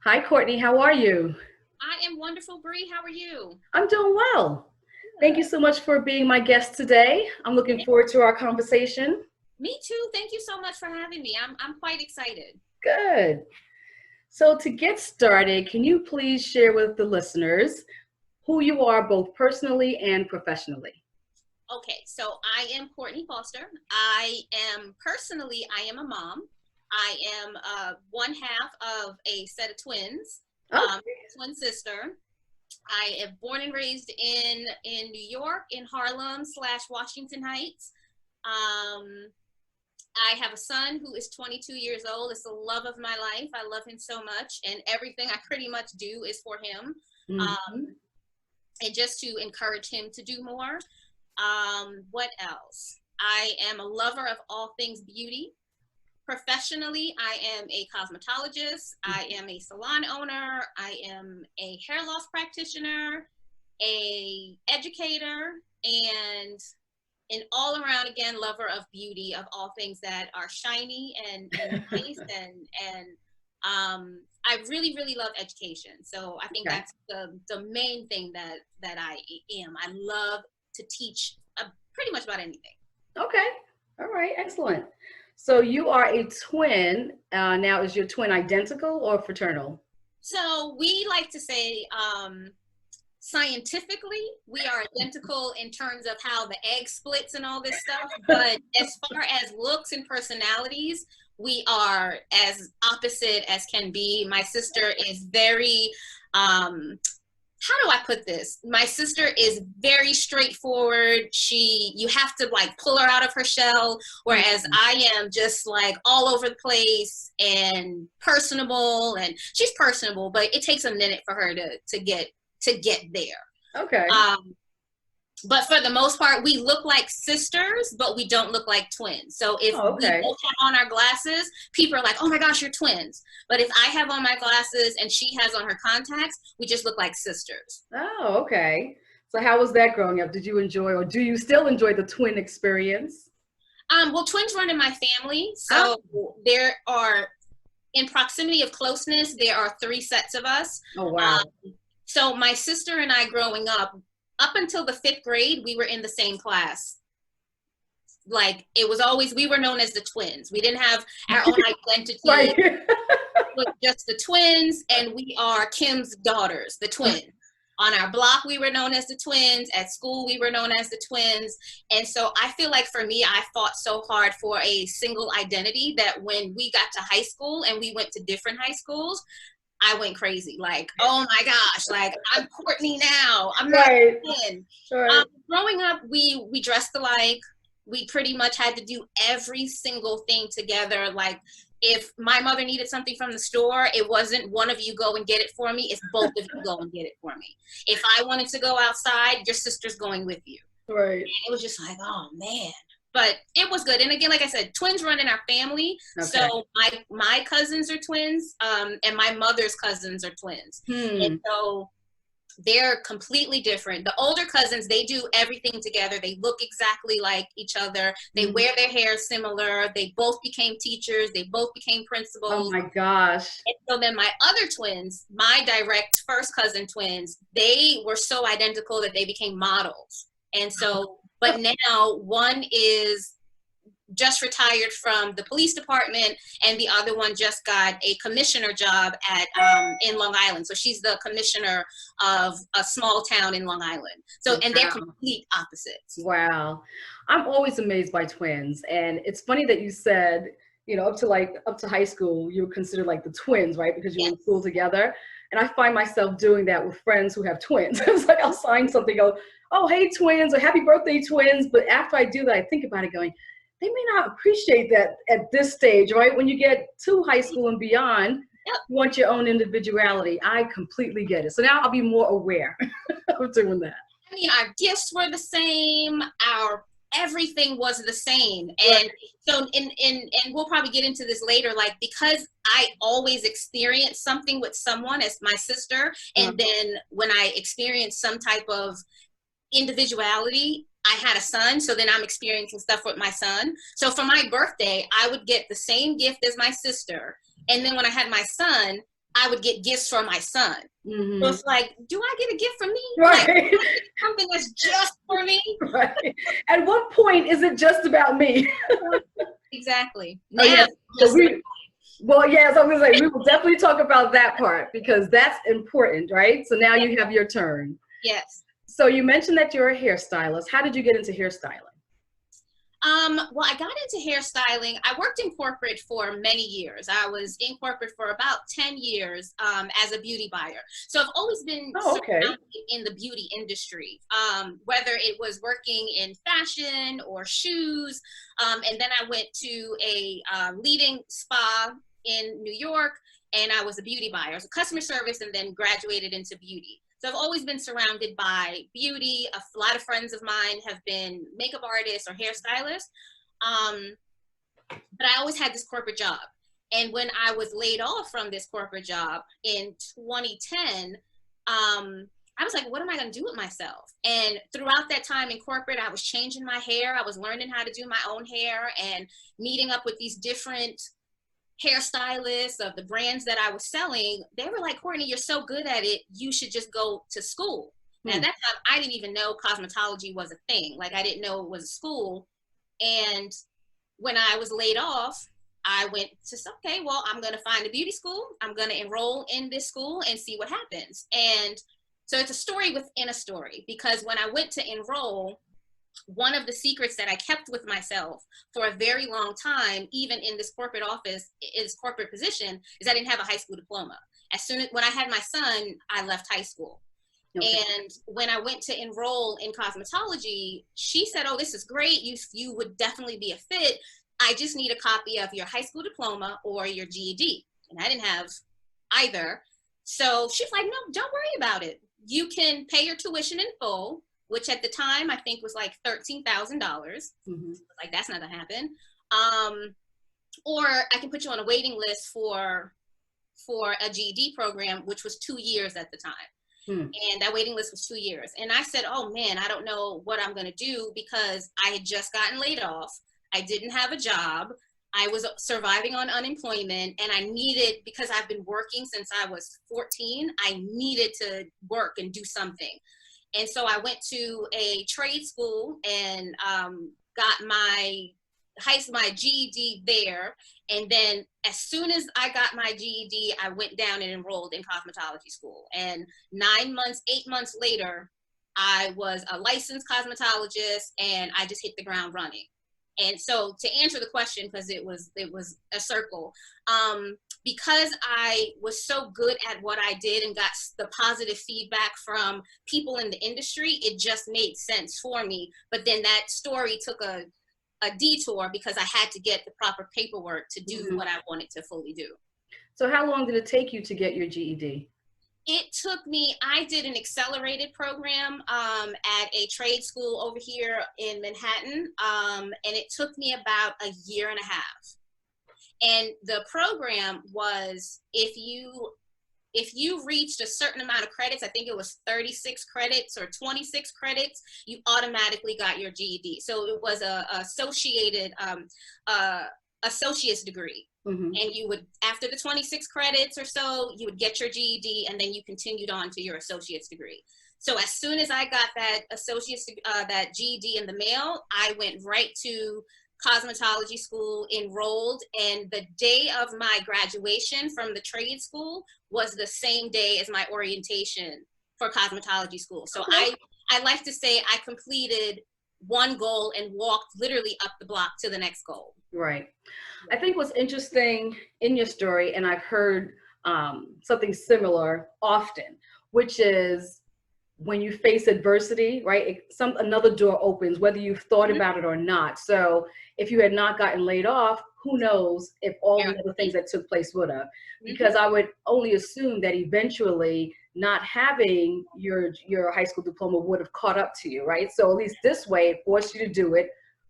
Hi, Courtney. How are you? I am wonderful, Bree. How are you? I'm doing well. Thank you Good. so much for being my guest today. I'm looking Yeah, forward to our conversation. me too. Thank you so much for having me. I'm quite excited. Good. So, to get started, can you please share with the listeners who you are both personally and professionally? Okay, so I am Courtney Foster. I am a mom. I am one half of a set of twins, Oh, twin sister. I am born and raised in New York, in Harlem slash Washington Heights. Um, I have a son who is 22 years old. It's the love of my life. I love him so much, and everything I pretty much do is for him, mhm. and just to encourage him to do more. What else? I am a lover of all things beauty. Professionally, I am a cosmetologist. I am a salon owner. I am a hair loss practitioner, a educator, and an all around again lover of beauty, of all things that are shiny and nice and I really really love education. So I think Okay. that's the main thing that I am. I love to teach pretty much about anything. Okay. All right. Excellent. So, you are a twin. Now, is your twin identical or fraternal? So we like to say scientifically we are identical in terms of how the egg splits and all this stuff, but as far as looks and personalities, we are as opposite as can be. My sister is very how do I put this? My sister is very straightforward. You have to like pull her out of her shell, whereas Mhm. I am just like all over the place and personable. And she's personable, but it takes a minute for her to get there. Okay. Um, but for the most part, we look like sisters, but we don't look like twins. So if Oh, we okay. both have on our glasses, people are like, oh my gosh, you're twins. But if I have on my glasses and she has on her contacts, we just look like sisters. Oh, okay. So how was that growing up? Did you enjoy or do you still enjoy the twin experience? Well, twins run in my family. Ah, So there are, in proximity of closeness, there are three sets of us. oh wow. So my sister and I growing up until the fifth grade, we were in the same class. Like it was always, we were known as the twins. We didn't have our own identity. Right. It was just the twins, and we are Kim's daughters, the twins. On our block, we were known as the twins. At school, we were known as the twins. And so I feel like for me, I fought so hard for a single identity that when we got to high school and we went to different high schools, I went crazy. Like, oh my gosh, like I'm Courtney now. I'm not Right. twin. Right. Growing up, we dressed alike. We pretty much had to do every single thing together. Like, if my mother needed something from the store, it wasn't one of you go and get it for me. It's both of you go and get it for me. If I wanted to go outside, your sister's going with you. Right. It was just like, oh man. But it was good. And again, like I said, twins run in our family. Okay. So my cousins are twins, and my mother's cousins are twins. And Hmm. so they're completely different. The older cousins, they do everything together. They look exactly like each other. They Mhm. wear their hair similar. They both became teachers. They both became Oh principals. my gosh. And so then my other twins, my direct first cousin twins, they were so identical that they became models. And so, but now one is just retired from the police department, and the other one just got a commissioner job at in Long Island. So she's the commissioner of a small town in Long Island. So, and they're Wow. complete opposites. Wow. I'm always amazed by twins. And it's funny that you said, up to high school, you were considered like the twins, right? Because you were Yeah. in school together. And I find myself doing that with friends who have twins. It's like I'll sign something, go, oh, hey, twins, or happy birthday, twins. But after I do that, I think about it going, they may not appreciate that at this stage, right? When you get to high school and beyond, Yep. you want your own individuality. I completely get it. So now I'll be more aware of doing that. I mean, our gifts were the same. Our everything was the same. Right. And so, and we'll probably get into this later, like, because I always experience something with someone as my sister, and then when I experience some type of individuality, I had a son, so then I'm experiencing stuff with my son. So for my birthday, I would get the same gift as my sister. And then when I had my son, I would get gifts for my son. So it's like, do I get a gift from me? Right. Like, something that's just for me? Right. At what point is it just about me? Exactly. Now, yes. So well, yes, I was gonna say, we will definitely talk about that part because that's important, right? So now you have your turn. Yes. So you mentioned that you're a hairstylist. How did you get into hairstyling? Well, I got into hairstyling. I worked in corporate for many years. I was in corporate for about 10 years as a beauty buyer. So I've always been surrounded in the beauty industry, whether it was working in fashion or shoes. And then I went to a leading spa in New York, and I was a beauty buyer. So customer service, and then graduated into beauty. So I've always been surrounded by beauty. A lot of friends of mine have been makeup artists or hairstylists. But I always had this corporate job. And when I was laid off from this corporate job in 2010, I was like, what am I going to do with myself? And throughout that time in corporate, I was changing my hair. I was learning how to do my own hair and meeting up with these different hairstylists of the brands that I was selling. They were like, Courtney, you're so good at it, you should just go to school. Now, at that time, I didn't even know cosmetology was a thing. Like, I didn't know it was a school. And when I was laid off, I went to, okay, well, I'm going to find a beauty school. I'm going to enroll in this school and see what happens. And so it's a story within a story, because when I went to enroll, one of the secrets that I kept with myself for a very long time, even in this corporate office, in this corporate position, is I didn't have a high school diploma. As soon as, when I had my son, I left high school. Okay. And when I went to enroll in cosmetology, she said, oh, this is great. You would definitely be a fit. I just need a copy of your high school diploma or your GED. And I didn't have either. So she's like, no, don't worry about it. You can pay your tuition in full, which at the time I think was like $13,000. Like, that's not gonna happen. Or I can put you on a waiting list for a GED program, which was 2 years at the time. And that waiting list was 2 years. And I said, oh man, I don't know what I'm gonna do, because I had just gotten laid off. I didn't have a job. I was surviving on unemployment, and I needed, because I've been working since I was 14, I needed to work and do something. And so I went to a trade school and got my GED there. And then as soon as I got my GED, I went down and enrolled in cosmetology school. And 9 months, 8 months later, I was a licensed cosmetologist, and I just hit the ground running. And so to answer the question, because it was a circle, because I was so good at what I did and got the positive feedback from people in the industry, it just made sense for me. But then that story took a detour, because I had to get the proper paperwork to do what I wanted to fully do. So how long did it take you to get your GED? It took me, I did an accelerated program at a trade school over here in Manhattan, and it took me about a year and a half. And the program was, if you reached a certain amount of credits, I think it was 36 credits or 26 credits, you automatically got your GED. So it was a associate's degree. And you would, after the 26 credits or so, you would get your GED, and then you continued on to your associate's degree. So as soon as I got that that GED in the mail, I went right to cosmetology school, enrolled, and the day of my graduation from the trade school was the same day as my orientation for cosmetology school. So I like to say I completed one goal and walked literally up the block to the next goal. Right. I think what's interesting in your story, and I've heard something similar often, which is when you face adversity, right? Another door opens, whether you've thought about it or not. So if you had not gotten laid off, who knows if all the other things that took place would have. Because I would only assume that eventually not having your high school diploma would have caught up to you, right? So at least this way, it forced you to do it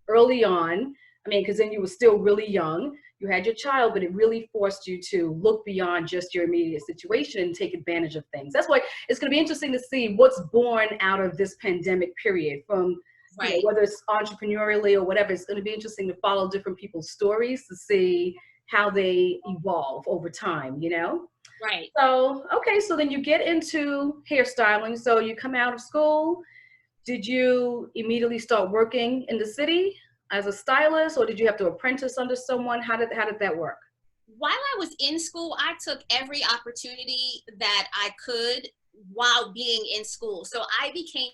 early on. I mean, because then you were still really young. You had your child, but it really forced you to look beyond just your immediate situation and take advantage of things. That's why it's going to be interesting to see what's born out of this pandemic period, from you know, whether it's entrepreneurially or whatever. It's going to be interesting to follow different people's stories to see how they evolve over time, you know? Right. So, okay, so then you get into hairstyling. So you come out of school. Did you immediately start working in the city as a stylist, or did you have to apprentice under someone? How did that work? While I was in school, I took every opportunity that I could while being in school. So I became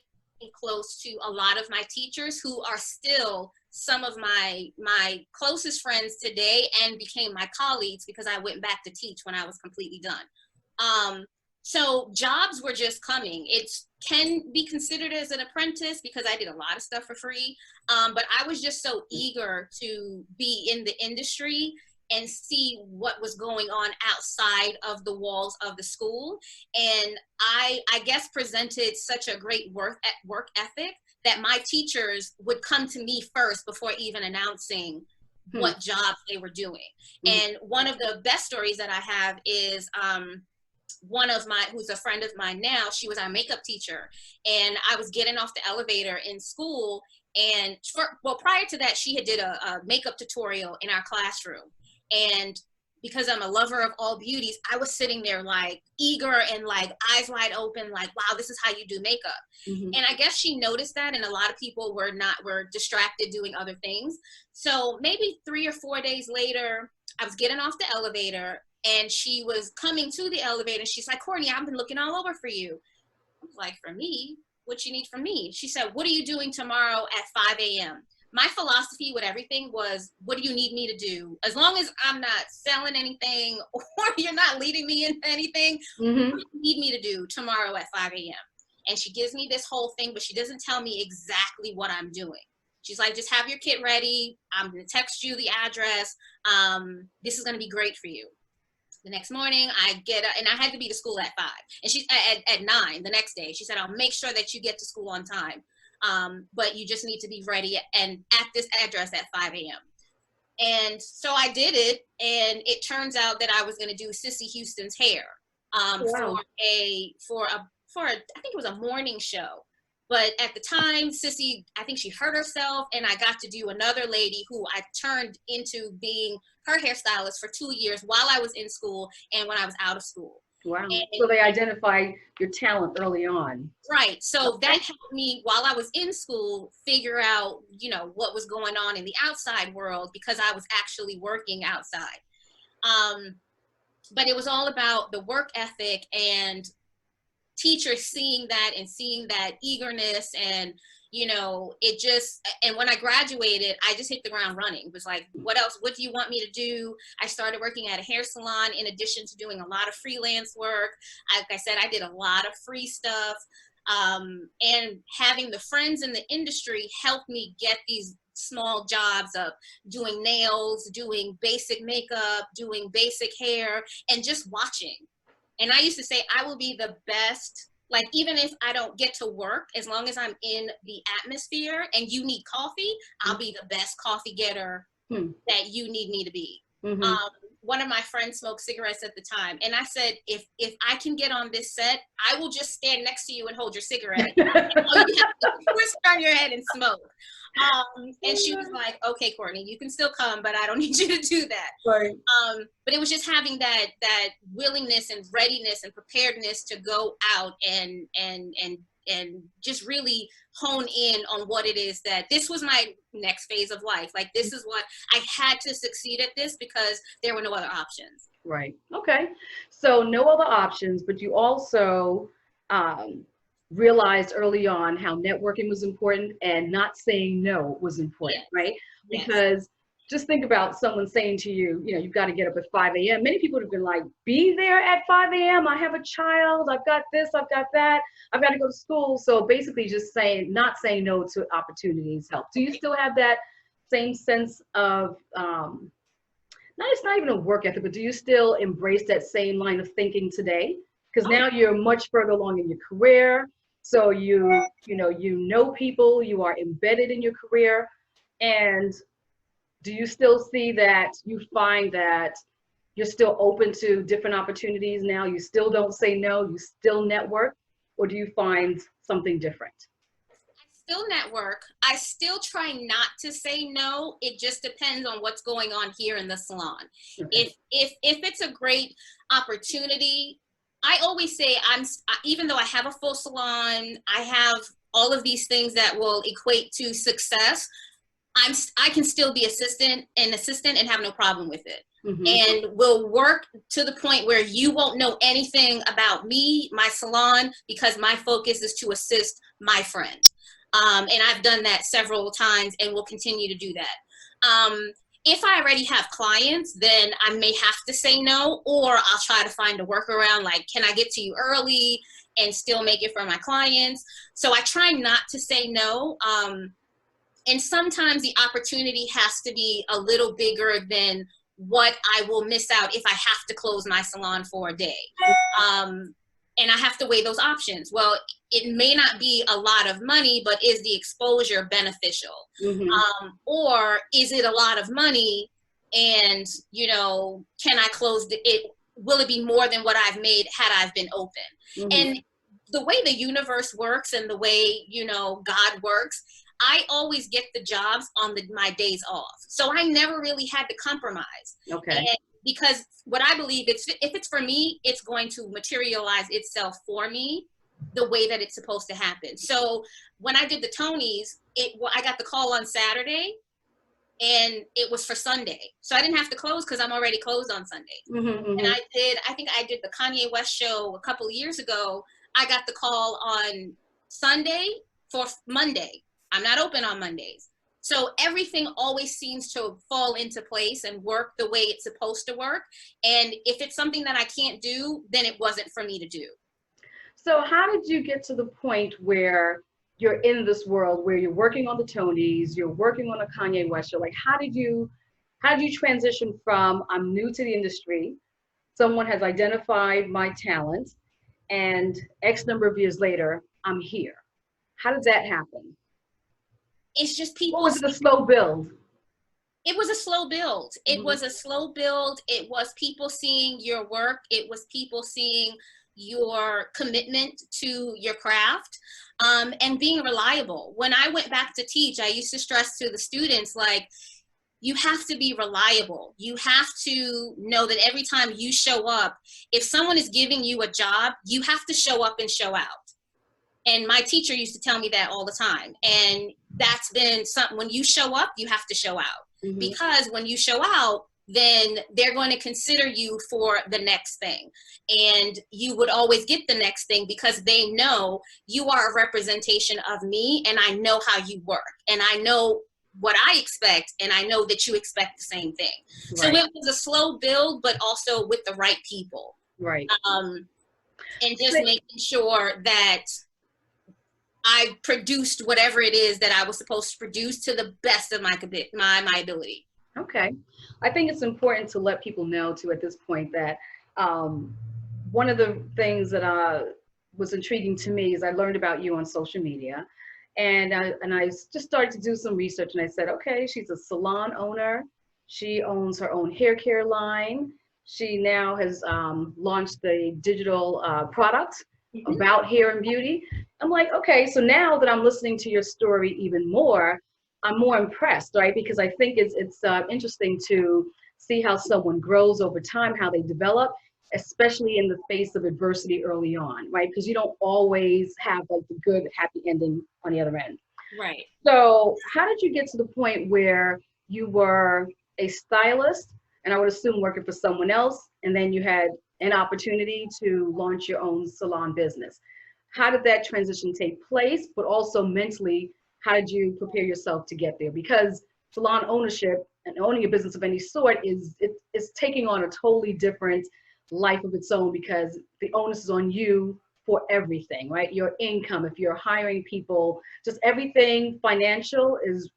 close to a lot of my teachers who are still some of my closest friends today and became my colleagues because I went back to teach when I was completely done. So jobs were just coming. It can be considered as an apprentice because I did a lot of stuff for free. But I was just so eager to be in the industry and see what was going on outside of the walls of the school. And I guess presented such a great work ethic that my teachers would come to me first before even announcing what jobs they were doing. And one of the best stories that I have is one of my, who's a friend of mine now, she was our makeup teacher. And I was getting off the elevator in school. And prior to that, she had did a makeup tutorial in our classroom. And because I'm a lover of all beauties, I was sitting there like eager and like eyes wide open, like, wow, this is how you do makeup. And I guess she noticed that, and a lot of people were distracted doing other things. So maybe 3 or 4 days later, I was getting off the elevator and she was coming to the elevator and she's like, Courtney, I've been looking all over for you. I was like, for me? What you need from me? She said, what are you doing tomorrow at 5 a.m.? My philosophy with everything was, what do you need me to do? As long as I'm not selling anything or you're not leading me into anything, what do you need me to do tomorrow at 5 a.m.? And she gives me this whole thing, but she doesn't tell me exactly what I'm doing. She's like, just have your kit ready. I'm going to text you the address. This is going to be great for you. The next morning I get up, and I had to be to school at 5, and she's at 9 the next day. She said, I'll make sure that you get to school on time. But you just need to be ready and at this address at 5 a.m. And so I did it, and it turns out that I was going to do Sissy Houston's hair Wow. for I think it was a morning show. But at the time, Sissy, I think she hurt herself, and I got to do another lady who I turned into being her hairstylist for 2 years while I was in school and when I was out of school. Wow. And, So they identify your talent early on. right. So that helped me while I was in school figure out, what was going on in the outside world because I was actually working outside. But it was all about the work ethic and teachers seeing that and seeing that eagerness and, and when I graduated, I just hit the ground running. It was like, what else? What do you want me to do? I started working at a hair salon in addition to doing a lot of freelance work. Like I said, I did a lot of free stuff. And having the friends in the industry helped me get these small jobs of doing nails, doing basic makeup, doing basic hair, and just watching. And I used to say, I will be the best. Like, even if I don't get to work, as long as I'm in the atmosphere and you need coffee, I'll be the best coffee getter that you need me to be. One of my friends smoked cigarettes at the time. And I said, if I can get on this set, I will just stand next to you and hold your cigarette. And all you have to do is turn your head and smoke. And she was like, okay, Courtney, you can still come, but I don't need you to do that. Right. But it was just having that willingness and readiness and preparedness to go out and just really hone in on what it is that this was my next phase of life. Like, this is what I had to succeed at this because there were no other options. Right. Okay. So no other options, but you also realized early on how networking was important and not saying no was important, right? Yes. Because just think about someone saying to you, you've got to get up at 5 a.m. Many people have been like, be there at 5 a.m. I have a child. I've got this. I've got that. I've got to go to school. So basically just not saying no to opportunities help. Do you still have that same sense of, it's not even a work ethic, but do you still embrace that same line of thinking today? Because now you're much further along in your career. So you know people, you are embedded in your career. And do you still see that you find that you're still open to different opportunities now? You still don't say no, you still network, or do you find something different? I still network. I still try not to say no. It just depends on what's going on here in the salon. Okay. If it's a great opportunity, I always say even though I have a full salon, I have all of these things that will equate to success. I can still be assistant and have no problem with it. Mm-hmm. And will work to the point where you won't know anything about me, my salon, because my focus is to assist my friend. And I've done that several times and will continue to do that. If I already have clients, then I may have to say no, or I'll try to find a workaround, like, can I get to you early and still make it for my clients? So I try not to say no. And sometimes the opportunity has to be a little bigger than what I will miss out if I have to close my salon for a day. And I have to weigh those options. Well, it may not be a lot of money, but is the exposure beneficial? Mm-hmm. Or is it a lot of money and, can I close it? Will it be more than what I've made had I've been open? Mm-hmm. And the way the universe works and the way, God works, I always get the jobs on my days off. So I never really had to compromise. Okay. And because what I believe, if it's for me, it's going to materialize itself for me the way that it's supposed to happen. So when I did the Tonys, I got the call on Saturday and it was for Sunday. So I didn't have to close because I'm already closed on Sunday. Mm-hmm, mm-hmm. And I think I did the Kanye West show a couple of years ago. I got the call on Sunday for Monday. I'm not open on Mondays. So everything always seems to fall into place and work the way it's supposed to work. And if it's something that I can't do, then it wasn't for me to do. So how did you get to the point where you're in this world where you're working on the Tonys, you're working on a Kanye West show? Like, how did you transition from, I'm new to the industry, someone has identified my talent, and X number of years later, I'm here? How did that happen? It's just people. Or was it a slow build? It was a slow build. It Mm-hmm. was a slow build. It was people seeing your work. It was people seeing your commitment to your craft, and being reliable. When I went back to teach, I used to stress to the students, like, you have to be reliable. You have to know that every time you show up, if someone is giving you a job, you have to show up and show out. And my teacher used to tell me that all the time. And that's been something, when you show up, you have to show out. Mm-hmm. Because when you show out, then they're going to consider you for the next thing. And you would always get the next thing because they know you are a representation of me and I know how you work. And I know what I expect and I know that you expect the same thing. Right. So it was a slow build, but also with the right people. Right. And just making sure that I produced whatever it is that I was supposed to produce to the best of my ability. Okay. I think it's important to let people know too at this point that one of the things that was intriguing to me is I learned about you on social media, and I just started to do some research, and I said, okay, she's a salon owner. She owns her own hair care line. She now has launched a digital product mm-hmm. about hair and beauty. I'm like, okay, so now that I'm listening to your story even more, I'm more impressed, right? Because I think it's interesting to see how someone grows over time, how they develop, especially in the face of adversity early on, right? Because you don't always have like the good, happy ending on the other end. Right. So how did you get to the point where you were a stylist, and I would assume working for someone else, and then you had an opportunity to launch your own salon business? How did that transition take place? But also mentally, how did you prepare yourself to get there? Because salon ownership and owning a business of any sort is taking on a totally different life of its own, because the onus is on you for everything, right? Your income, if you're hiring people, just everything financial is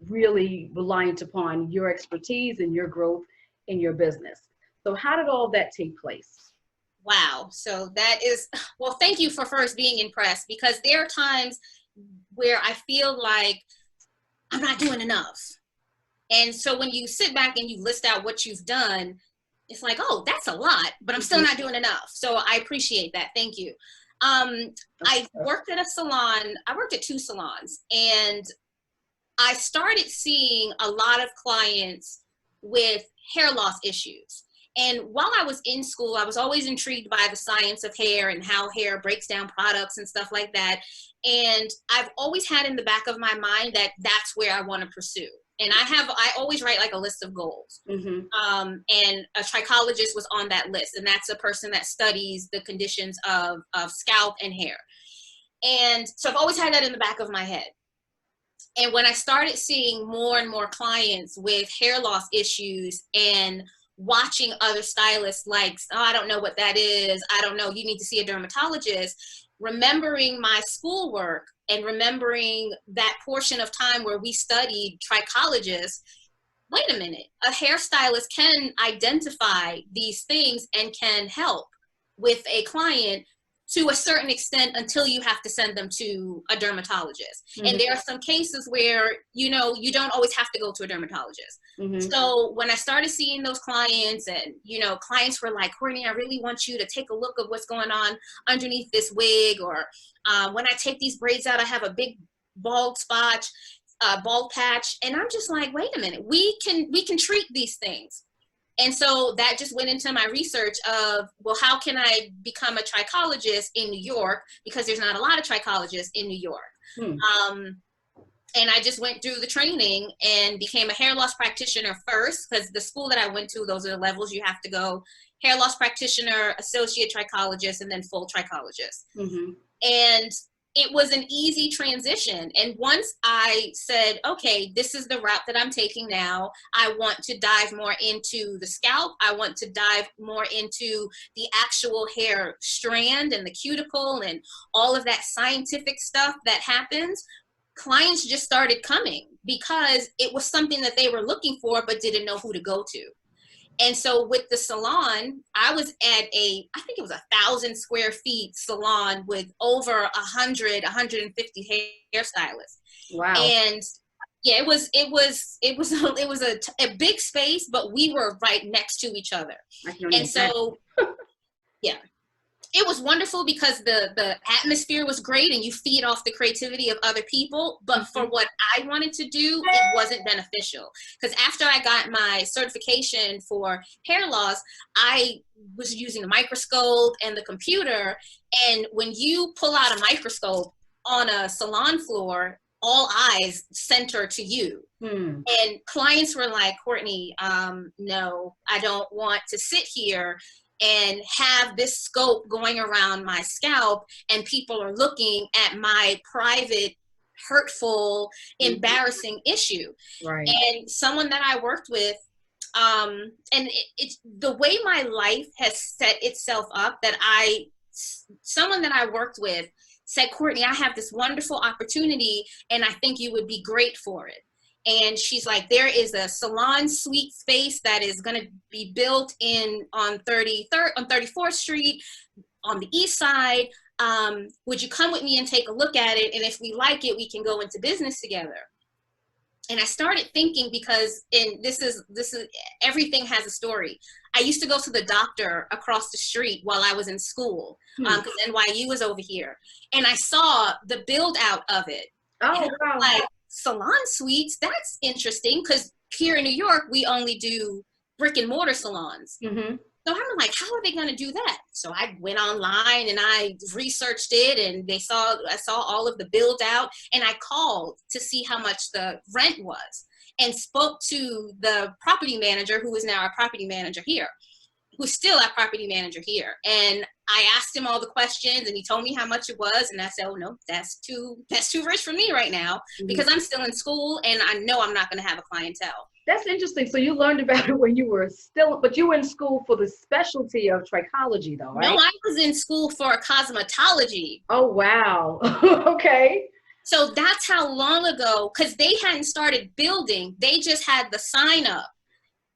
really reliant upon your expertise and your growth in your business. So how did all that take place? Wow. So that is, well, thank you for first being impressed, because there are times where I feel like I'm not doing enough. And so when you sit back and you list out what you've done, it's like, oh, that's a lot, but I'm still not doing enough. So I appreciate that. Thank you. I worked at a salon. I worked at 2 salons, and I started seeing a lot of clients with hair loss issues. And while I was in school, I was always intrigued by the science of hair and how hair breaks down products and stuff like that. And I've always had in the back of my mind that that's where I want to pursue. And I always write like a list of goals. And a trichologist was on that list. And that's a person that studies the conditions of scalp and hair. And so I've always had that in the back of my head. And when I started seeing more and more clients with hair loss issues and watching other stylists like, oh, I don't know what that is, I don't know, you need to see a dermatologist, remembering my schoolwork and remembering that portion of time where we studied trichologists, wait a minute, a hairstylist can identify these things and can help with a client to a certain extent until you have to send them to a dermatologist. And there are some cases where, you know, you don't always have to go to a dermatologist. So when I started seeing those clients and, you know, clients were like, Courtney, I really want you to take a look at what's going on underneath this wig, or when I take these braids out, I have a big bald spot, bald patch. And I'm just like, wait a minute, we can treat these things. And so that just went into my research of, well, how can I become a trichologist in New York? Because there's not a lot of trichologists in New York. And I just went through the training and became a hair loss practitioner first, because the school that I went to, those are the levels you have to go: hair loss practitioner, associate trichologist, and then full trichologist. And it was an easy transition. And once I said, okay, this is the route that I'm taking now, I want to dive more into the scalp. I want to dive more into the actual hair strand and the cuticle and all of that scientific stuff that happens. Clients just started coming because it was something that they were looking for but didn't know who to go to. And so with the salon, I was at I think it was 1,000 square feet salon with over 150 hairstylists. Wow. And yeah, it was a big space, but we were right next to each other. And so, yeah, it was wonderful because the atmosphere was great and you feed off the creativity of other people. But for what I wanted to do, it wasn't beneficial. Because after I got my certification for hair loss, I was using the microscope and the computer. And when you pull out a microscope on a salon floor, all eyes center to you. And clients were like, Courtney, no, I don't want to sit here and have this scope going around my scalp and people are looking at my private, hurtful, embarrassing issue. Right. And someone that I worked with, and it's the way my life has set itself up, that someone that I worked with said, Courtney, I have this wonderful opportunity and I think you would be great for it. And she's like, there is a salon suite space that is going to be built on 34th Street on the east side. Would you come with me and take a look at it? And if we like it, we can go into business together. And I started thinking, because this is everything has a story. I used to go to the doctor across the street while I was in school, because NYU was over here. And I saw the build out of it. Oh, wow. Like, salon suites, that's interesting, because here in New York, we only do brick and mortar salons. So I'm like, how are they going to do that? So I went online and I researched it, and I saw all of the build out, and I called to see how much the rent was and spoke to the property manager, who is now our property manager here, who's still our property manager here. And I asked him all the questions and he told me how much it was. And I said, oh no, that's too rich for me right now, because I'm still in school and I know I'm not going to have a clientele. That's interesting. So you learned about it when you were but you were in school for the specialty of trichology though, right? No, I was in school for cosmetology. Oh, wow. Okay. So that's how long ago, because they hadn't started building. They just had the sign up.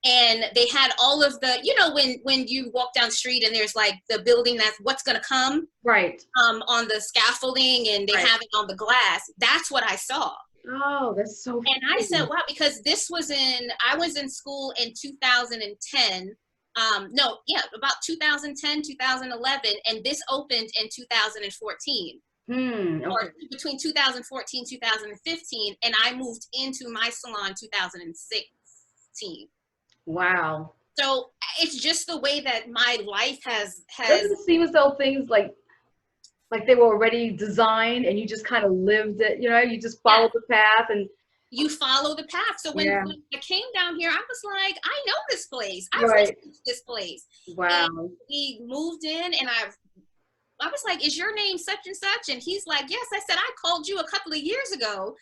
And they had all of the, you know, when you walk down the street and there's like the building that's what's going to come. Right. On the scaffolding, and they have it on the glass. That's what I saw. Oh, that's so funny. And I said, wow, because I was in school in 2010. No, yeah, about 2010, 2011, and this opened in 2014. Okay. Or between 2014, 2015, and I moved into my salon 2016. Wow. So it's just the way that my life has. Doesn't it seem as though things like they were already designed and you just kind of lived it, you know, you just followed the path and you follow the path. So when I came down here, I was like, I know this place. I've researched this place. Wow. And we moved in, and I was like, is your name such and such? And he's like, yes. I said, I called you a couple of years ago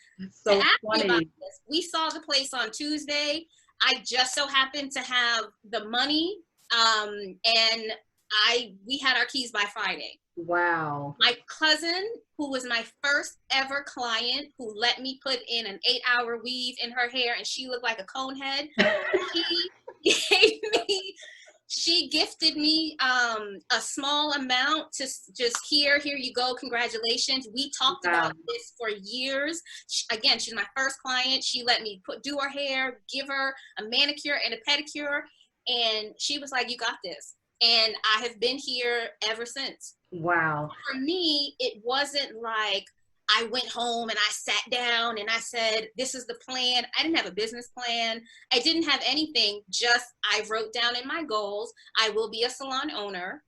to ask funny. you about this. We saw the place on Tuesday. I just so happened to have the money, and we had our keys by Friday. Wow. My cousin, who was my first ever client, who let me put in an 8-hour weave in her hair and she looked like a cone head, she gifted me a small amount to just here you go, congratulations. We talked about this for years. Again, she's my first client. She let me do her hair, give her a manicure and a pedicure, and she was like, you got this. And I have been here ever since. Wow. For me, it wasn't like I went home and I sat down and I said, this is the plan. I didn't have a business plan. I didn't have anything. Just I wrote down in my goals, I will be a salon owner.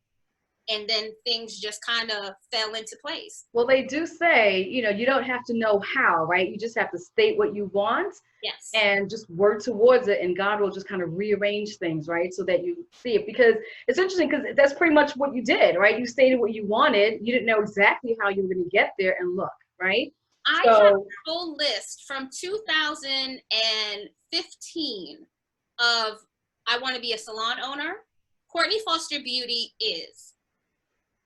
And then things just kind of fell into place. Well, they do say, you know, you don't have to know how, right? You just have to state what you want. Yes. And just work towards it, and God will just kind of rearrange things, right? So that you see it. Because it's interesting, because that's pretty much what you did, right? You stated what you wanted. You didn't know exactly how you were going to get there, and look, right? I have a full list from 2015 of I want to be a salon owner. Courtney Foster Beauty is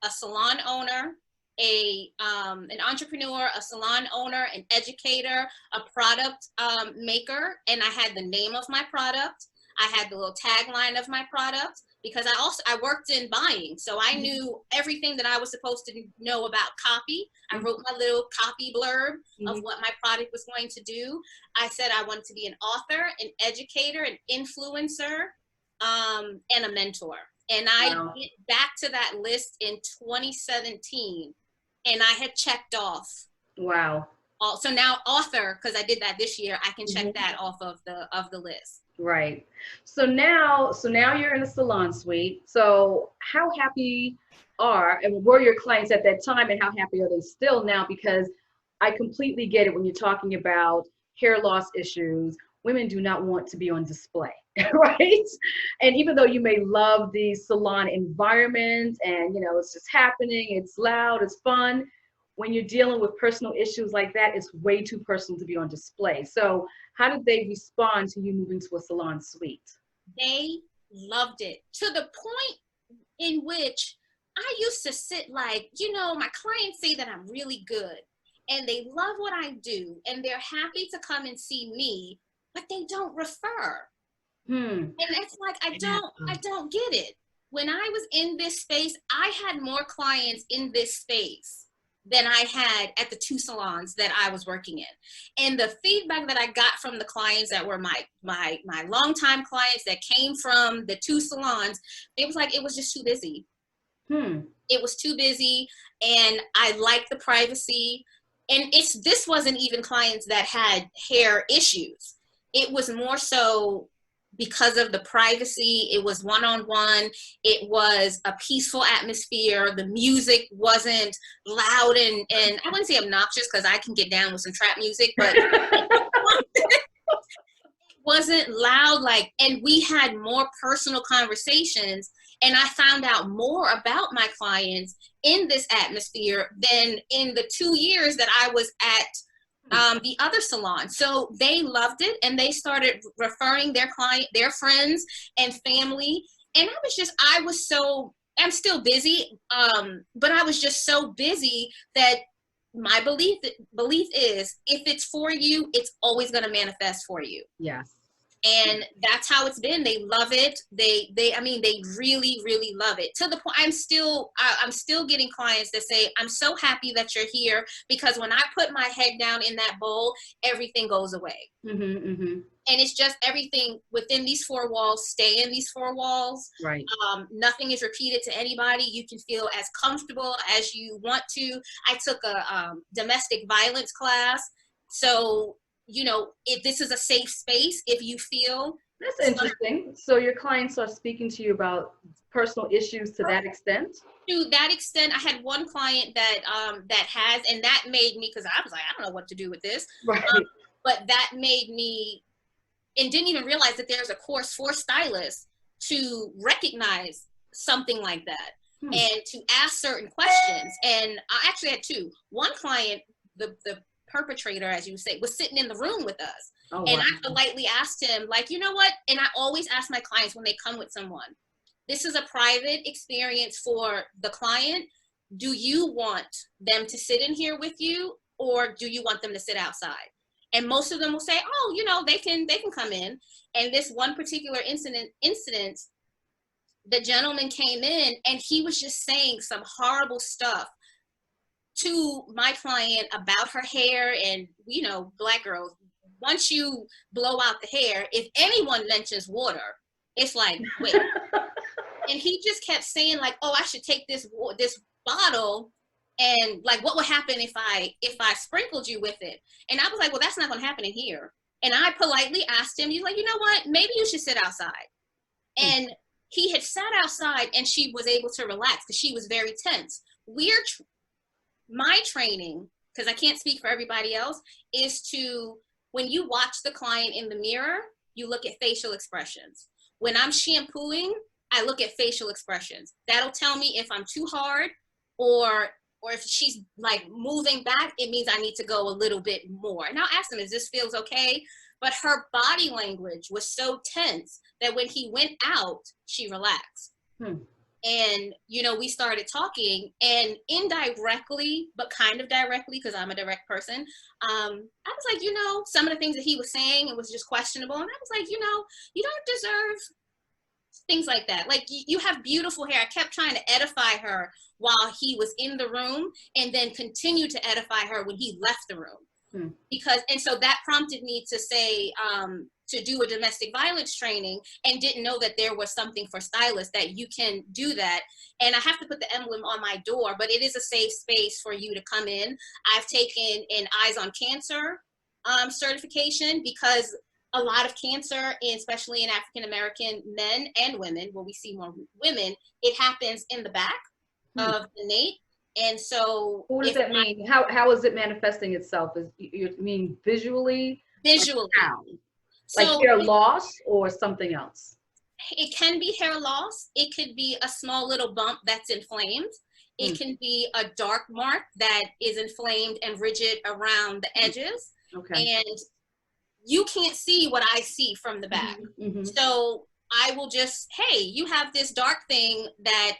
a salon owner, an entrepreneur, a salon owner, an educator, a product maker, and I had the name of my product. I had the little tagline of my product, because I worked in buying, so I knew everything that I was supposed to know about copy. I wrote my little copy blurb of what my product was going to do. I said I wanted to be an author, an educator, an influencer, and a mentor. And I get back to that list in 2017, and I had checked off. Wow. So now author, because I did that this year, I can check that off of the list. Right. So now you're in a salon suite. So how happy were your clients at that time, and how happy are they still now? Because I completely get it when you're talking about hair loss issues. Women do not want to be on display, right? And even though you may love the salon environment and, you know, it's just happening, it's loud, it's fun, when you're dealing with personal issues like that, it's way too personal to be on display. So how did they respond to you moving to a salon suite? They loved it, to the point in which I used to sit like, you know, my clients say that I'm really good and they love what I do and they're happy to come and see me, but they don't refer. And it's like, I don't get it. When I was in this space, I had more clients in this space than I had at the 2 salons that I was working in. And the feedback that I got from the clients that were my longtime clients that came from the 2 salons, it was like, it was just too busy. It was too busy, and I liked the privacy. And this wasn't even clients that had hair issues. It was more so because of the privacy. It was one-on-one. It was a peaceful atmosphere. The music wasn't loud and I wouldn't say obnoxious, because I can get down with some trap music, but it wasn't loud, and we had more personal conversations, and I found out more about my clients in this atmosphere than in the 2 years that I was at the other salon. So they loved it, and they started referring their friends and family. And I'm still busy, but I was just so busy that my belief is, if it's for you, it's always going to manifest for you. Yes. And that's how it's been. They love it. I mean, they really, really love it, to the point I'm still getting clients that say, I'm so happy that you're here, because when I put my head down in that bowl, everything goes away. And it's just everything within these four walls, stay in these four walls. Right. Nothing is repeated to anybody. You can feel as comfortable as you want to. I took a domestic violence class. So, you know, if this is a safe space, if you feel. That's interesting. So your clients are speaking to you about personal issues to that extent? To that extent, I had one client that that has, and that made me, because I was like, I don't know what to do with this. Right. But that made me, and didn't even realize that there's a course for stylists to recognize something like that and to ask certain questions. And I actually had two. One client, the perpetrator, as you say, was sitting in the room with us. Oh, and wow. I politely asked him, like, you know what? And I always ask my clients when they come with someone, this is a private experience for the client. Do you want them to sit in here with you, or do you want them to sit outside? And most of them will say, oh, you know, they can come in. And this one particular incident, the gentleman came in and he was just saying some horrible stuff to my client about her hair. And, you know, Black girls, once you blow out the hair, if anyone mentions water, it's like, wait. And he just kept saying, like, oh, I should take this bottle, and like, what would happen if I sprinkled you with it? And I was like, well, that's not going to happen in here. And I politely asked him, he's like, you know what, maybe you should sit outside. And he had sat outside, and she was able to relax because she was very tense. My training, because I can't speak for everybody else, is to, when you watch the client in the mirror, you look at facial expressions. When I'm shampooing, I look at facial expressions. That'll tell me if I'm too hard, or if she's like moving back, it means I need to go a little bit more. And I'll ask them, this feels okay? But her body language was so tense that when he went out, she relaxed. And, you know, we started talking, and indirectly, but kind of directly, because I'm a direct person, I was like, you know, some of the things that he was saying, it was just questionable. And I was like, you know, you don't deserve things like that. Like, you have beautiful hair. I kept trying to edify her while he was in the room, and then continue to edify her when he left the room. Because, and so that prompted me to say, to do a domestic violence training, and didn't know that there was something for stylists that you can do that. And I have to put the emblem on my door, but it is a safe space for you to come in. I've taken an Eyes on Cancer certification, because a lot of cancer, especially in African-American men and women, where we see more women, it happens in the back of the nape. And so what does that mean? How is it manifesting itself? You mean visually? Visually. Like hair loss or something else? It can be hair loss. It could be a small little bump that's inflamed. It can be a dark mark that is inflamed and rigid around the edges. Okay. And you can't see what I see from the back. So I will just, hey, you have this dark thing that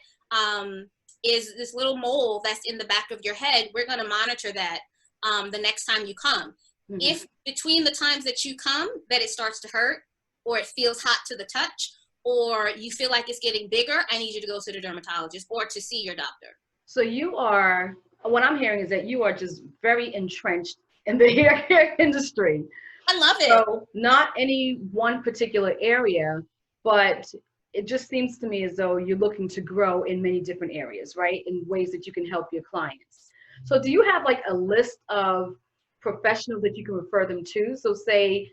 is this little mole that's in the back of your head. We're going to monitor that the next time you come. If between the times that you come that it starts to hurt, or it feels hot to the touch, or you feel like it's getting bigger, I need you to go to the dermatologist or to see your doctor. So you are, what I'm hearing is that you are just very entrenched in the hair industry. I love it. So not any one particular area, but it just seems to me as though you're looking to grow in many different areas, right? In ways that you can help your clients. So do you have like a list of professionals that you can refer them to? So say,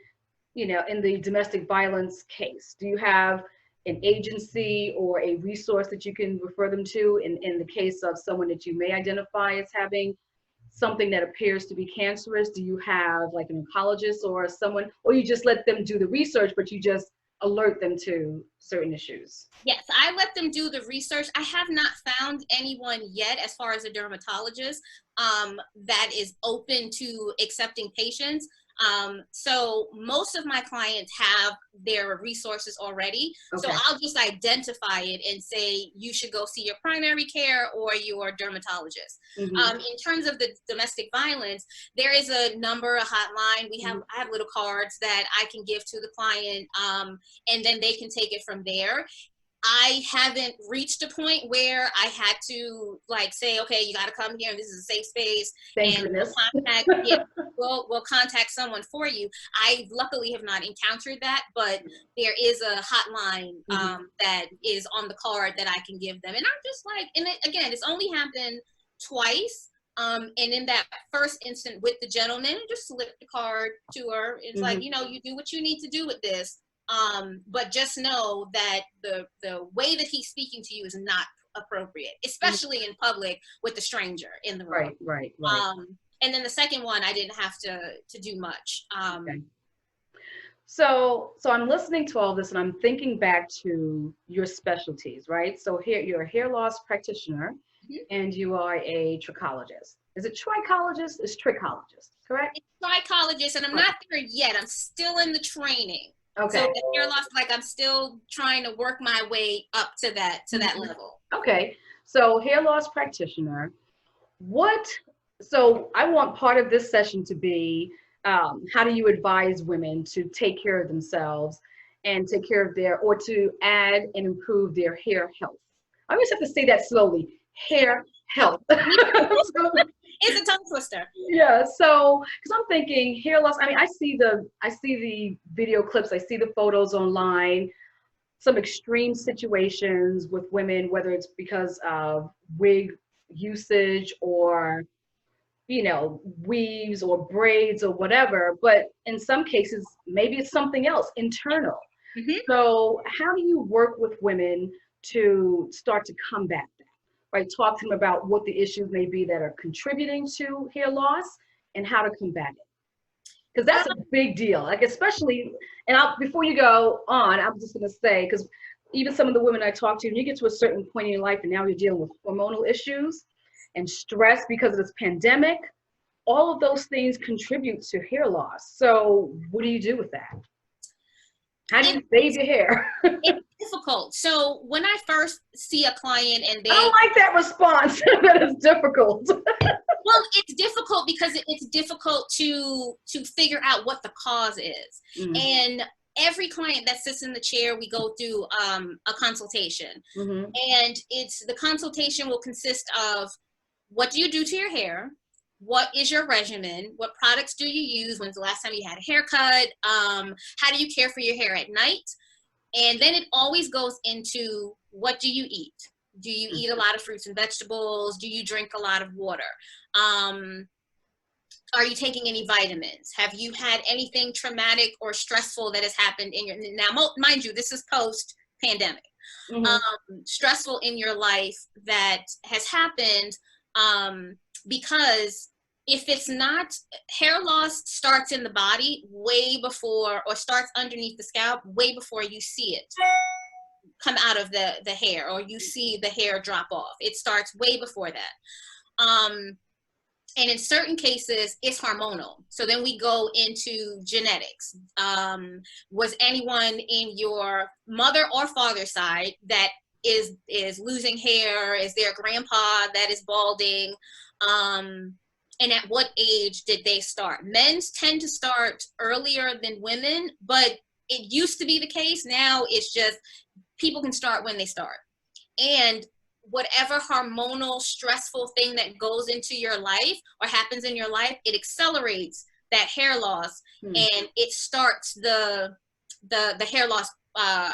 you know, in the domestic violence case, do you have an agency or a resource that you can refer them to in the case of someone that you may identify as having something that appears to be cancerous? Do you have like an oncologist or someone, or you just let them do the research, but you just alert them to certain issues? Yes, I let them do the research. I have not found anyone yet, as far as a dermatologist, that is open to accepting patients. So most of my clients have their resources already. Okay. So I'll just identify it and say, you should go see your primary care or your dermatologist. Mm-hmm. In terms of the domestic violence, there is a number, a hotline. I have little cards that I can give to the client, and then they can take it from there. I haven't reached a point where I had to like say, okay, you got to come here and this is a safe space. Thank and goodness. we'll contact someone for you. I luckily have not encountered that, but there is a hotline that is on the card that I can give them. And I'm just like, and again, it's only happened twice. And in that first instant with the gentleman, I just slipped the card to her. It's like, you know, you do what you need to do with this. But just know that the way that he's speaking to you is not appropriate, especially in public with a stranger in the room. Right. And then the second one, I didn't have to do much. Okay. So I'm listening to all this and I'm thinking back to your specialties, right? So here you're a hair loss practitioner and you are a trichologist. Is it trichologist? It's trichologist, correct? It's trichologist, and I'm not there yet. I'm still in the training. Okay. So the hair loss, like I'm still trying to work my way up to that level. Okay. So hair loss practitioner, so I want part of this session to be how do you advise women to take care of themselves and take care of or to add and improve their hair health? I always have to say that slowly, hair health. It's a tongue twister. Yeah, so because I'm thinking hair loss, I mean, I see the video clips, I see the photos online, some extreme situations with women, whether it's because of wig usage or, you know, weaves or braids or whatever, but in some cases, maybe it's something else, internal. So how do you work with women to start to combat that? Right, talk to them about what the issues may be that are contributing to hair loss and how to combat it. Because that's a big deal, like especially, and before you go on, I'm just gonna say, because even some of the women I talk to, when you get to a certain point in your life and now you're dealing with hormonal issues and stress because of this pandemic, all of those things contribute to hair loss. So what do you do with that? How do you save your hair? It's difficult. So when I first see a client and they— I don't like that response. That is difficult. Well, it's difficult because it's difficult to figure out what the cause is. And every client that sits in the chair, we go through a consultation. And the consultation will consist of, what do you do to your hair? What is your regimen? What products do you use? When's the last time you had a haircut? How do you care for your hair at night? And then it always goes into, what do you eat? Do you eat a lot of fruits and vegetables? Do you drink a lot of water? Are you taking any vitamins? Have you had anything traumatic or stressful that has happened in your— now, mind you, this is post-pandemic. Stressful in your life that has happened, because if it's not— hair loss starts in the body way before, or starts underneath the scalp way before you see it come out of the hair, or you see the hair drop off. It starts way before that. And in certain cases, it's hormonal. So then we go into genetics. Was anyone in your mother or father's side that is losing hair? Is there a grandpa that is balding? And at what age did they start? Men tend to start earlier than women, but it used to be the case. Now it's just people can start when they start. And whatever hormonal stressful thing that goes into your life or happens in your life, it accelerates that hair loss, and it starts the hair loss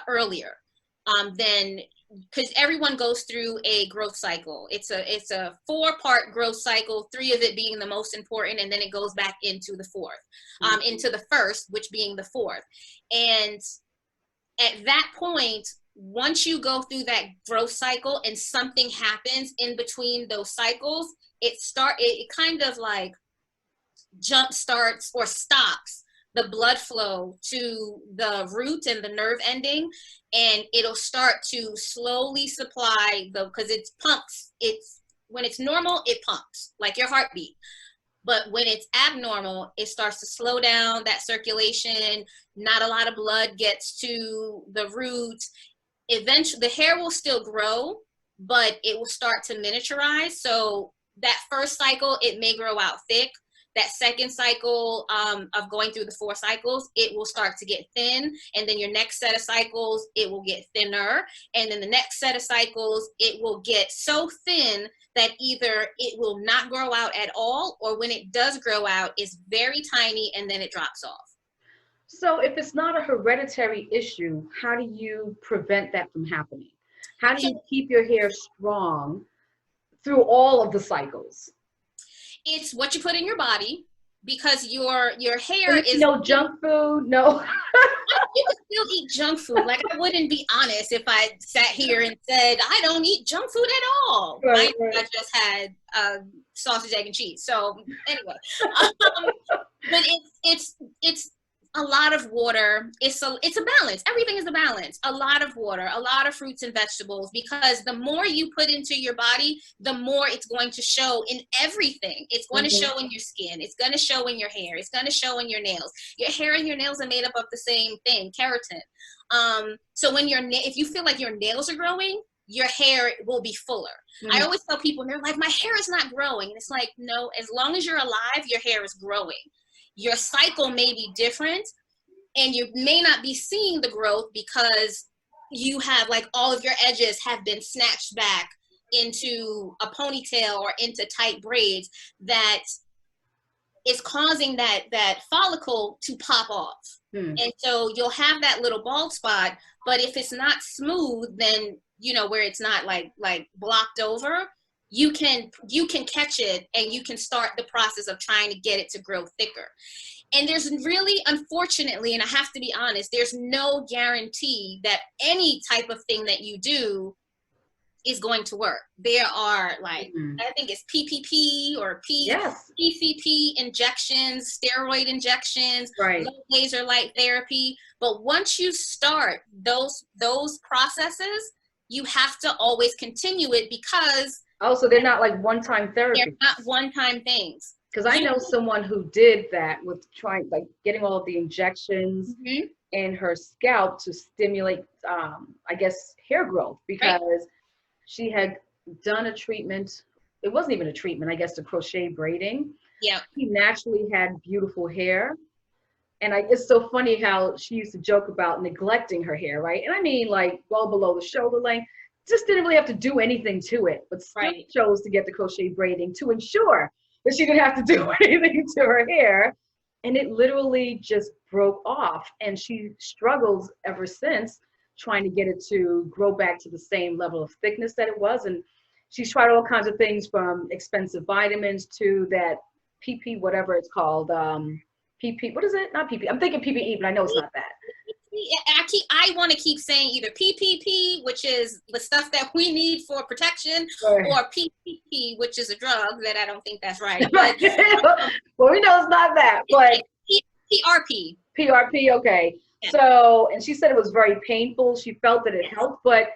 earlier than— because everyone goes through a growth cycle. It's a 4-part growth cycle, 3 of it being the most important, and then it goes back into the 4th, into the first, which being the 4th. And at that point, once you go through that growth cycle and something happens in between those cycles, it kind of like jump starts or stops the blood flow to the root and the nerve ending, and it'll start to slowly supply because it pumps. When it's normal, it pumps like your heartbeat. But when it's abnormal, it starts to slow down that circulation. Not a lot of blood gets to the roots. Eventually, the hair will still grow, but it will start to miniaturize. So that first cycle, it may grow out thick. That second cycle of going through the 4 cycles, it will start to get thin. And then your next set of cycles, it will get thinner. And then the next set of cycles, it will get so thin that either it will not grow out at all, or when it does grow out, it's very tiny and then it drops off. So if it's not a hereditary issue, how do you prevent that from happening? How do you keep your hair strong through all of the cycles? It's what you put in your body, because your hair is no junk food, no. You can still eat junk food. Like, I wouldn't be honest if I sat here and said I don't eat junk food at all. Right. I just had sausage, egg, and cheese. So anyway, but it's a lot of water. It's a balance. Everything is a balance. A lot of water, a lot of fruits and vegetables, because the more you put into your body, the more it's going to show in everything. It's going to show in your skin. It's going to show in your hair. It's going to show in your nails. Your hair and your nails are made up of the same thing, keratin. So when if you feel like your nails are growing, your hair will be fuller. I always tell people, and they're like, my hair is not growing. And it's like, no, as long as you're alive, your hair is growing. Your cycle may be different, and you may not be seeing the growth because you have, like, all of your edges have been snatched back into a ponytail or into tight braids that is causing that follicle to pop off. And so you'll have that little bald spot, but if it's not smooth, then, where it's not like blocked over, you can catch it, and you can start the process of trying to get it to grow thicker. And there's really, unfortunately, and I have to be honest, there's no guarantee that any type of thing that you do is going to work. There are, like, I think it's PPP or PCP injections, steroid injections, right, laser light therapy. But once you start those processes, you have to always continue it, because so they're not like one-time therapy. They're not one-time things. Because I know someone who did that with getting all of the injections in her scalp to stimulate, I guess, hair growth, because she had done a treatment. It wasn't even a treatment, I guess, the crochet braiding. Yeah. She naturally had beautiful hair. And it's so funny how she used to joke about neglecting her hair, right? And I mean, like, well below the shoulder length. Just didn't really have to do anything to it, but still chose to get the crochet braiding to ensure that she didn't have to do anything to her hair. And it literally just broke off. And she struggles ever since trying to get it to grow back to the same level of thickness that it was. And she's tried all kinds of things, from expensive vitamins to that PP, whatever it's called. PP, what is it? Not PP. I'm thinking PPE, but I know it's not that. I want to keep saying either PPP, which is the stuff that we need for protection, right, or PPP, which is a drug that I don't think that's right. But, well, we know it's not that, but PRP. PRP, okay. Yeah. So, and she said it was very painful. She felt that it helped, but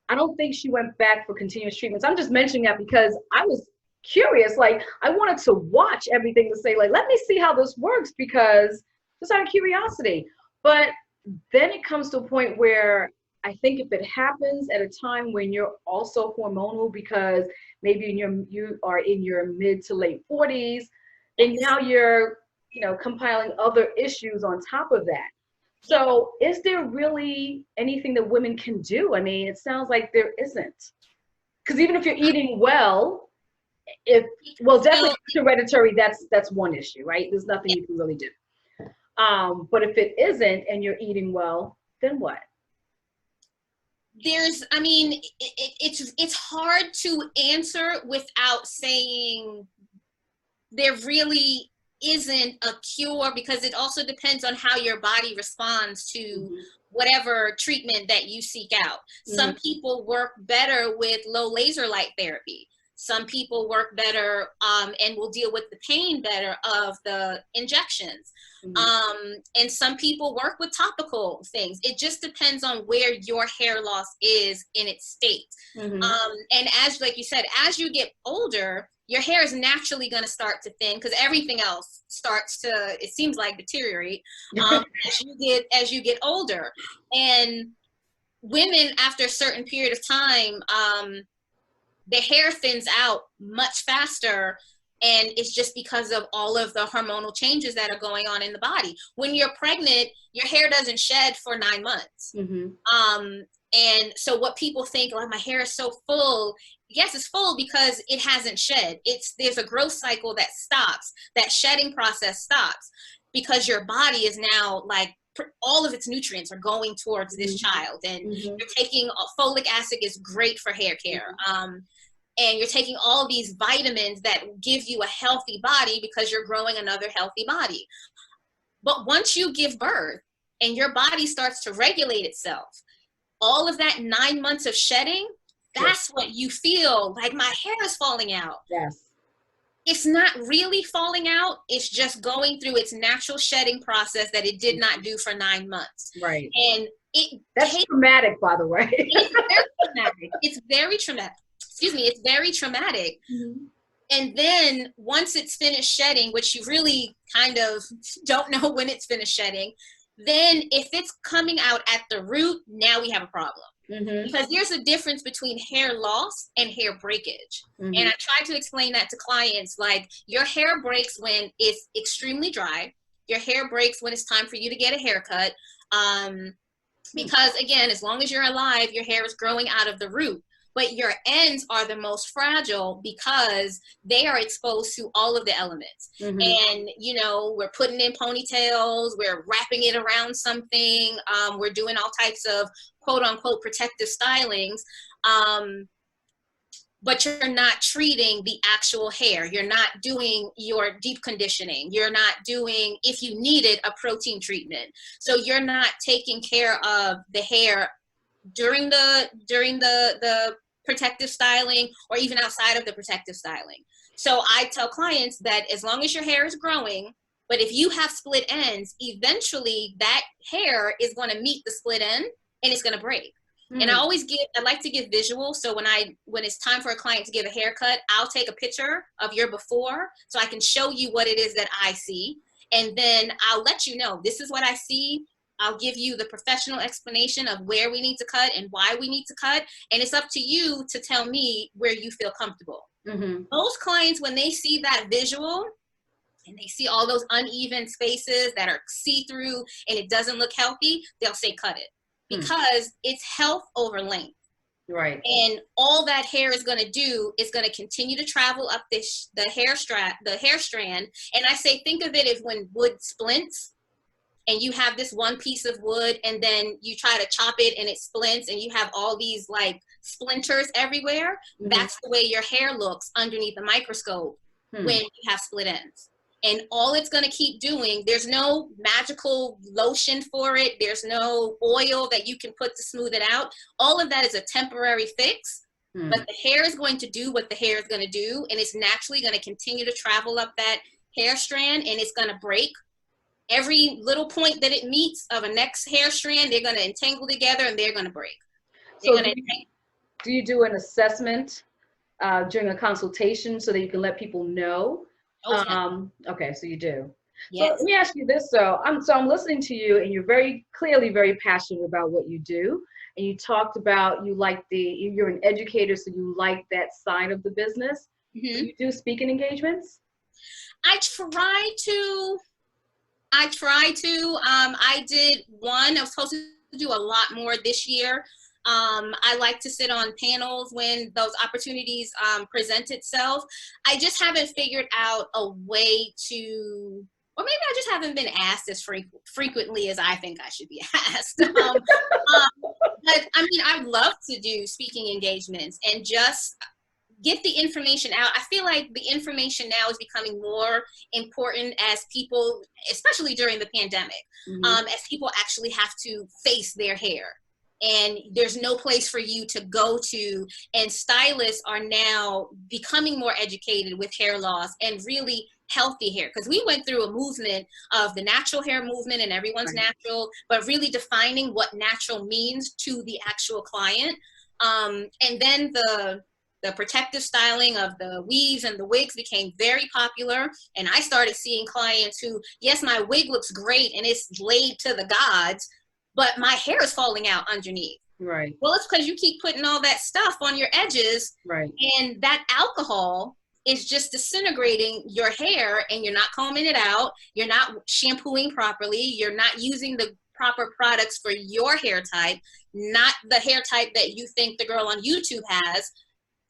I don't think she went back for continuous treatments. I'm just mentioning that because I was curious. Like, I wanted to watch everything to say, like, let me see how this works, because just out of curiosity. But then it comes to a point where I think if it happens at a time when you're also hormonal, because maybe you are in your mid to late 40s, and now you're, compiling other issues on top of that. So is there really anything that women can do? I mean, it sounds like there isn't. Because even if you're eating well, definitely hereditary, that's one issue, right? There's nothing you can really do. But if it isn't and you're eating well, then what? It's hard to answer without saying there really isn't a cure, because it also depends on how your body responds to whatever treatment that you seek out. Some people work better with low laser light therapy. Some people work better and will deal with the pain better of the injections. And some people work with topical things. It just depends on where your hair loss is in its state. And as, like you said, as you get older, your hair is naturally going to start to thin because everything else starts to, it seems like, deteriorate as you get older. And women, after a certain period of time, their hair thins out much faster. And it's just because of all of the hormonal changes that are going on in the body. When you're pregnant, your hair doesn't shed for 9 months. And so what people think, like, my hair is so full. Yes, it's full because it hasn't shed. There's a growth cycle that stops. That shedding process stops because your body is now, like, all of its nutrients are going towards this child. And you're taking folic acid is great for hair care. And you're taking all these vitamins that give you a healthy body because you're growing another healthy body. But once you give birth and your body starts to regulate itself, all of that 9 months of shedding, that's what you feel like, my hair is falling out. Yes. It's not really falling out. It's just going through its natural shedding process that it did not do for 9 months. Right. And that's traumatic, by the way. It's very traumatic. It's very traumatic. Excuse me. It's very traumatic. And then once it's finished shedding, which you really kind of don't know when it's finished shedding, then if it's coming out at the root, now we have a problem. Because there's a difference between hair loss and hair breakage. And I try to explain that to clients, like, your hair breaks when it's extremely dry. Your hair breaks when it's time for you to get a haircut. Because, again, as long as you're alive, your hair is growing out of the root. But your ends are the most fragile because they are exposed to all of the elements. And, you know, we're putting in ponytails, we're wrapping it around something, we're doing all types of quote unquote protective stylings. But you're not treating the actual hair. You're not doing your deep conditioning. You're not doing, if you needed, a protein treatment. So you're not taking care of the hair during the protective styling or even outside of the protective styling. So I tell clients that as long as your hair is growing, but if you have split ends, eventually that hair is going to meet the split end and it's going to break. And I like to give visuals. So when it's time for a client to give a haircut, I'll take a picture of your before so I can show you what it is that I see. And then I'll let you know, this is what I see. I'll give you the professional explanation of where we need to cut and why we need to cut. And it's up to you to tell me where you feel comfortable. Most clients, when they see that visual and they see all those uneven spaces that are see-through and it doesn't look healthy, they'll say cut it. Because it's health over length. Right. And all that hair is going to do is going to continue to travel up the hair strand. And I say, think of it as when wood splints and you have this one piece of wood and then you try to chop it and it splints and you have all these like splinters everywhere. That's the way your hair looks underneath the microscope when you have split ends. And all it's going to keep doing, there's no magical lotion for it. There's no oil that you can put to smooth it out. All of that is a temporary fix. But the hair is going to do what the hair is going to do. And it's naturally going to continue to travel up that hair strand and it's going to break. Every little point that it meets of a next hair strand, they're going to entangle together and they're going to break. So do you do an assessment during a consultation so that you can let people know? Okay, so you do. Yes. So let me ask you this, though. I'm listening to you, and you're very clearly very passionate about what you do. And you talked about you're an educator, so you like that side of the business. Do you do speaking engagements? I try to. I did one. I was supposed to do a lot more this year. I like to sit on panels when those opportunities present itself. I just haven't figured out a way to, or maybe I just haven't been asked as frequently as I think I should be asked. But I mean, I'd love to do speaking engagements and just get the information out. I feel like the information now is becoming more important as people, especially during the pandemic, as people actually have to face their hair. And there's no place for you to go to. And stylists are now becoming more educated with hair loss and really healthy hair. Because we went through a movement of the natural hair movement and everyone's natural, but really defining what natural means to the actual client. And then the protective styling of the weaves and the wigs became very popular. And I started seeing clients who, yes, my wig looks great and it's laid to the gods, but my hair is falling out underneath. Right. Well, it's because you keep putting all that stuff on your edges. Right. And that alcohol is just disintegrating your hair, and you're not combing it out. You're not shampooing properly. You're not using the proper products for your hair type, not the hair type that you think the girl on YouTube has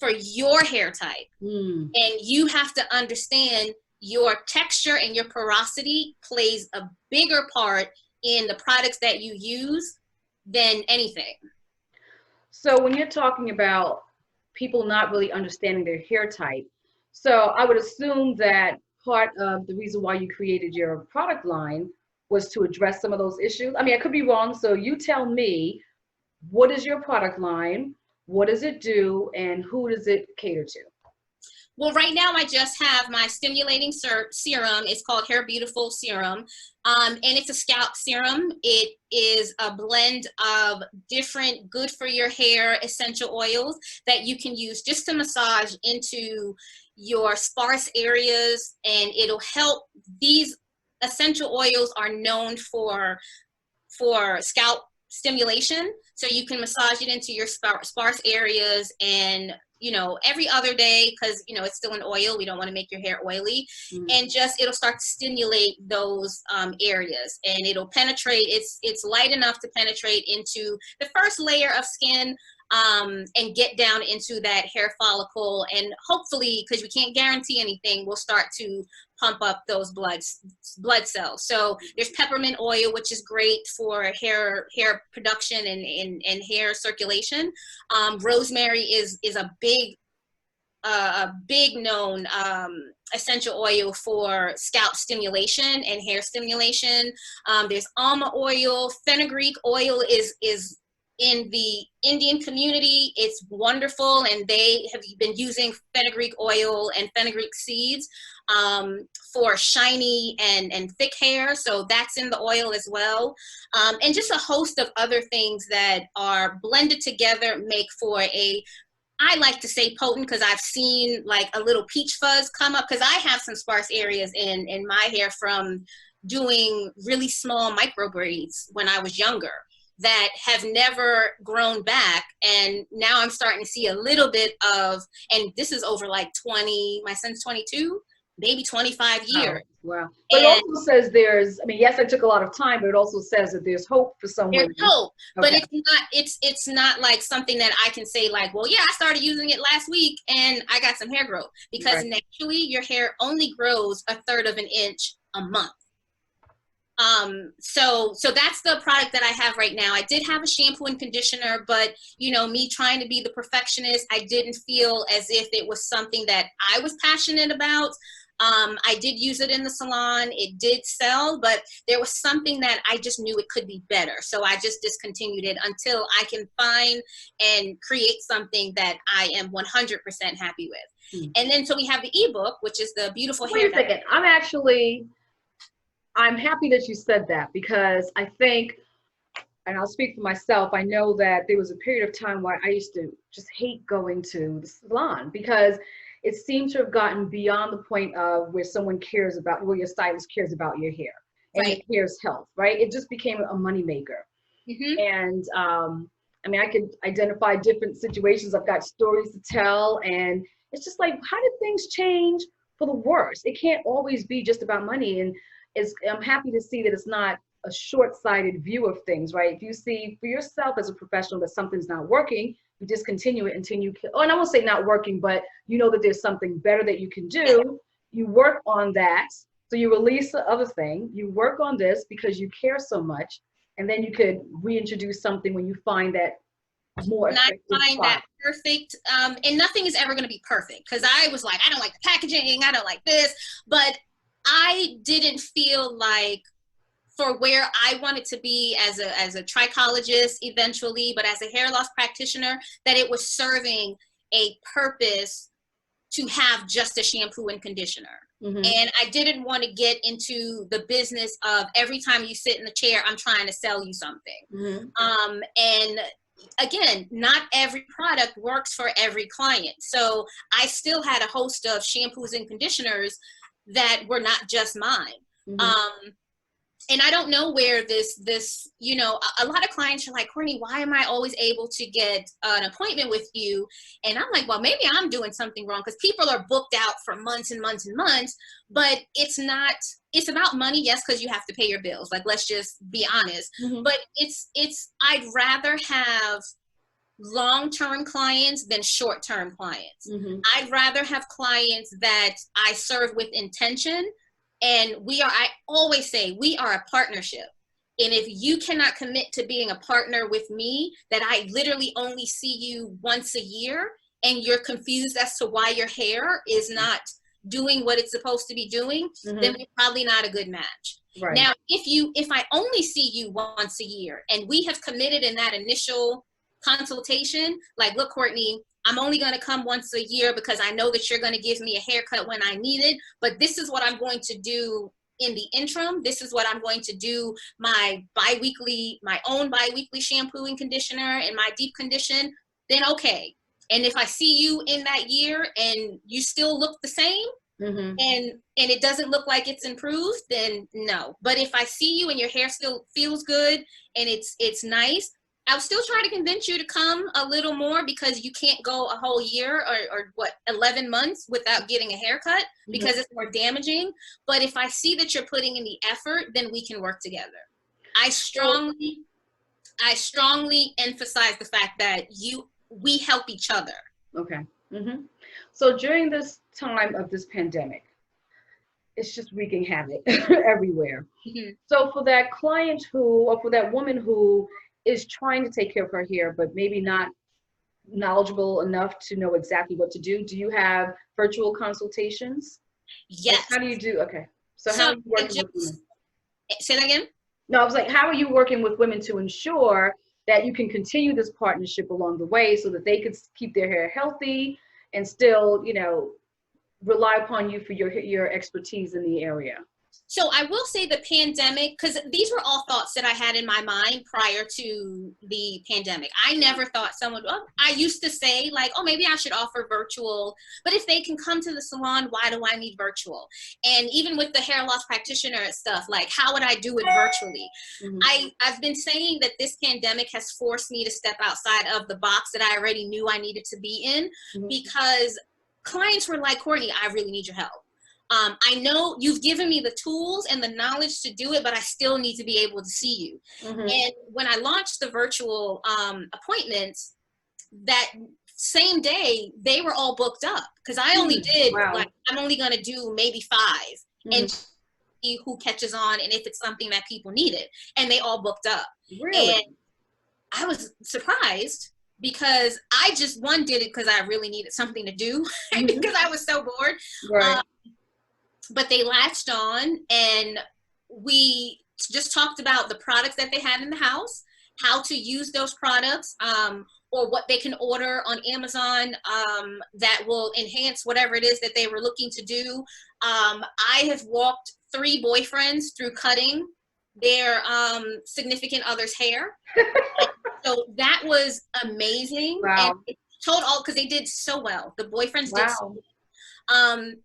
for your hair type. And you have to understand your texture and your porosity plays a bigger part in the products that you use than anything. So when you're talking about people not really understanding their hair type, so I would assume that part of the reason why you created your product line was to address some of those issues. I mean, I could be wrong. So you tell me, what is your product line? What does it do? And who does it cater to? Well, right now I just have my stimulating serum. It's called Hair Beautiful Serum. And it's a scalp serum. It is a blend of different good for your hair essential oils that you can use just to massage into your sparse areas, and it'll help. These essential oils are known for scalp stimulation, so you can massage it into your sparse areas, and you know, every other day, because you know it's still an oil, we don't want to make your hair oily. And just it'll start to stimulate those areas, and it'll penetrate. It's light enough to penetrate into the first layer of skin, and get down into that hair follicle, and hopefully, because we can't guarantee anything, we'll start to pump up those blood cells. So there's peppermint oil, which is great for hair production and hair circulation. Rosemary is a big known essential oil for scalp stimulation and hair stimulation. There's almond oil. Fenugreek oil is in the Indian community. It's wonderful, and they have been using fenugreek oil and fenugreek seeds for shiny and thick hair, so that's in the oil as well. And just a host of other things that are blended together make for I like to say potent, because I've seen like a little peach fuzz come up, because I have some sparse areas in my hair from doing really small micro braids when I was younger that have never grown back, and now I'm starting to see a little bit of, and this is over like my son's 22, maybe 25 years. Oh, wow. But it also says there's, I mean, yes, it took a lot of time, but it also says that there's hope for someone. There's hope, but Okay. it's not like something that I can say like, well, yeah, I started using it last week and I got some hair growth, because Right. naturally your hair only grows 1/3 of an inch a month. So that's the product that I have right now. I did have a shampoo and conditioner, but you know, me trying to be the perfectionist, I didn't feel as if it was something that I was passionate about. I did use it in the salon. It did sell, but there was something that I just knew it could be better. So I just discontinued it until I can find and create something that I am 100% happy with. And then, so we have the ebook, which is the beautiful hair. Wait a second. I'm happy that you said that, because I think, and I'll speak for myself, I know that there was a period of time where I used to just hate going to the salon, because it seemed to have gotten beyond the point of where someone cares about, where your stylist cares about your hair and Right. your hair's health, right? It just became a moneymaker. And I mean, I could identify different situations. I've got stories to tell, and it's just like, how did things change for the worse? It can't always be just about money. And I'm happy to see that it's not a short-sighted view of things, right? If you see for yourself as a professional that something's not working, you discontinue it until you can, and I won't say not working, but you know that there's something better that you can do. You work on that. So you release the other thing, you work on this because you care so much, and then you could reintroduce something when you find that more And I effective find spot. that perfect, and nothing is ever going to be perfect, because I was like, I don't like the packaging, I don't like this, but I didn't feel like, for where I wanted to be as a trichologist eventually, but as a hair loss practitioner, that it was serving a purpose to have just a shampoo and conditioner. And I didn't want to get into the business of every time you sit in the chair, I'm trying to sell you something. And again, not every product works for every client. So I still had a host of shampoos and conditioners that were not just mine. And I don't know where this, you know, a lot of clients are like, Courtney, why am I always able to get an appointment with you? And I'm like, well, maybe I'm doing something wrong, because people are booked out for months and months and months, but it's about money. Yes, because you have to pay your bills. Like, let's just be honest. But I'd rather have long-term clients than short-term clients. I'd rather have clients that I serve with intention. And I always say, we are a partnership. And if you cannot commit to being a partner with me, that I literally only see you once a year, and you're confused as to why your hair is not doing what it's supposed to be doing, then we're probably not a good match. Right. Now, if I only see you once a year, and we have committed in that initial consultation, like, look, Courtney, I'm only going to come once a year because I know that you're going to give me a haircut when I need it, but this is what I'm going to do in the interim. This is what I'm going to do, my own bi-weekly shampoo and conditioner and my deep condition, then okay. And if I see you in that year and you still look the same, and it doesn't look like it's improved, then no. But if I see you and your hair still feels good and it's nice, I'll still try to convince you to come a little more, because you can't go a whole year or 11 months without getting a haircut, because it's more damaging. But if I see that you're putting in the effort, then we can work together. I strongly emphasize the fact that we help each other. Okay. So during this time of this pandemic, it's just wreaking havoc everywhere. So for that client or for that woman who is trying to take care of her hair, but maybe not knowledgeable enough to know exactly what to do, do you have virtual consultations? Yes. Like, how do you do? Okay. So how are you working with women? Say that again? No, I was like, how are you working with women to ensure that you can continue this partnership along the way, so that they could keep their hair healthy and still, you know, rely upon you for your expertise in the area? So I will say the pandemic, because these were all thoughts that I had in my mind prior to the pandemic. I never thought I used to say, like, oh, maybe I should offer virtual, but if they can come to the salon, why do I need virtual? And even with the hair loss practitioner stuff, like, how would I do it virtually? I've been saying that this pandemic has forced me to step outside of the box that I already knew I needed to be in, because clients were like, Courtney, I really need your help. I know you've given me the tools and the knowledge to do it, but I still need to be able to see you. And when I launched the virtual appointments, that same day, they were all booked up, because I only did, like, I'm only going to do maybe 5 and see who catches on and if it's something that people needed. And they all booked up. Really? And I was surprised, because I just did it because I really needed something to do, because I was so bored. Right. But they latched on, and we just talked about the products that they had in the house, how to use those products, or what they can order on Amazon that will enhance whatever it is that they were looking to do. I have walked 3 boyfriends through cutting their significant other's hair. So that was amazing. Wow. And because they did so well. The boyfriends did so well.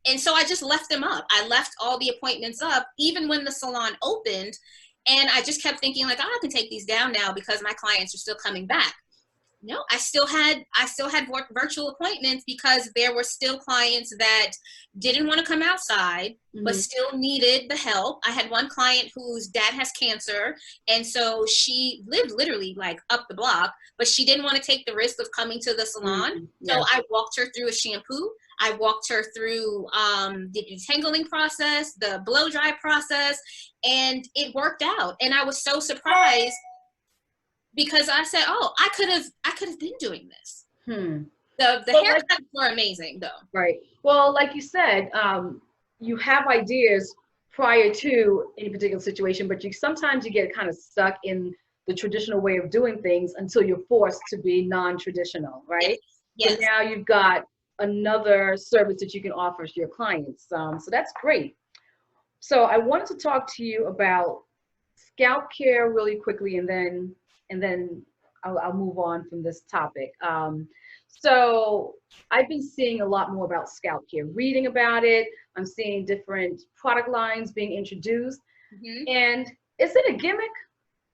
And so I just left them up. I left all the appointments up, even when the salon opened. And I just kept thinking, like, oh, I can take these down now because my clients are still coming back. No, I still had virtual appointments, because there were still clients that didn't want to come outside, but still needed the help. I had one client whose dad has cancer, and so she lived literally like up the block, but she didn't want to take the risk of coming to the salon. So I walked her through a shampoo. I walked her through the detangling process, the blow dry process, and it worked out. And I was so surprised, because I said, oh, I could have been doing this. The haircuts were amazing, though. Right. Well, like you said, you have ideas prior to any particular situation, but sometimes you get kind of stuck in the traditional way of doing things until you're forced to be non-traditional, right? Yes. So now you've got another service that you can offer to your clients. So that's great. So I wanted to talk to you about Scalp Care really quickly, and then I'll move on from this topic. So I've been seeing a lot more about scalp care, reading about it. I'm seeing different product lines being introduced. And is it a gimmick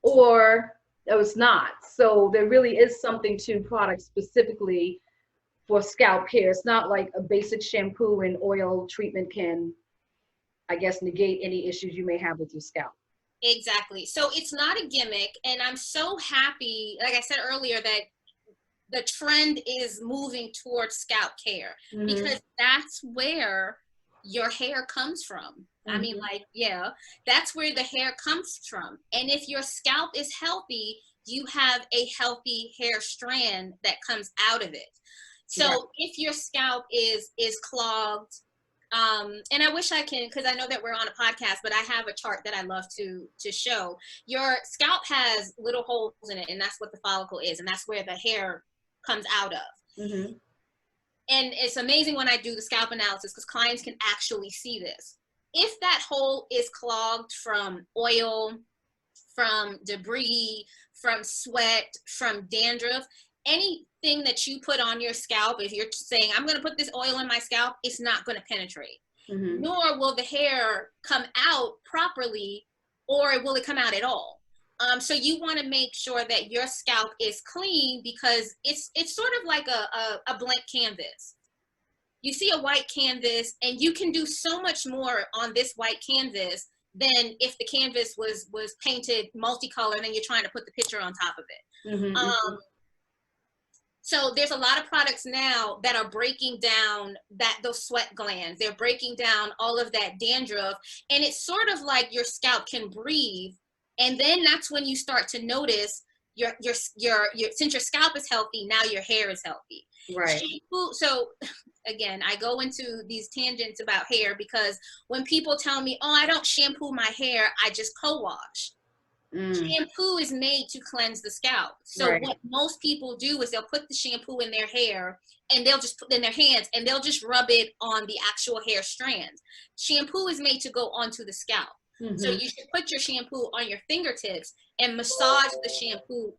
or no, it's not? So there really is something to products specifically for scalp care. It's not like a basic shampoo and oil treatment can, I guess, negate any issues you may have with your scalp. Exactly. So it's not a gimmick. And I'm so happy, like I said earlier, that the trend is moving towards scalp care, because that's where your hair comes from. I mean, like, yeah, that's where the hair comes from. And if your scalp is healthy, you have a healthy hair strand that comes out of it. So if your scalp is clogged, and I wish I can, because I know that we're on a podcast, but I have a chart that I love to show. Your scalp has little holes in it, and that's what the follicle is, and that's where the hair comes out of. And it's amazing when I do the scalp analysis, because clients can actually see this. If that hole is clogged from oil, from debris, from sweat, from dandruff, anything that you put on your scalp, if you're saying, I'm going to put this oil in my scalp, it's not going to penetrate. Nor will the hair come out properly, or will it come out at all. So you want to make sure that your scalp is clean, because it's sort of like a blank canvas. You see a white canvas, and you can do so much more on this white canvas than if the canvas was painted multicolored and you're trying to put the picture on top of it. So there's a lot of products now that are breaking down those sweat glands. They're breaking down all of that dandruff, and it's sort of like your scalp can breathe. And then that's when you start to notice your since your scalp is healthy, now your hair is healthy. Right. Shampoo, so again, I go into these tangents about hair, because when people tell me, oh, I don't shampoo my hair, I just co-wash. Shampoo is made to cleanse the scalp. So what most people do is they'll put the shampoo in their hair, and they'll just put it in their hands, and they'll just rub it on the actual hair strands. Shampoo is made to go onto the scalp. So you should put your shampoo on your fingertips and massage the shampoo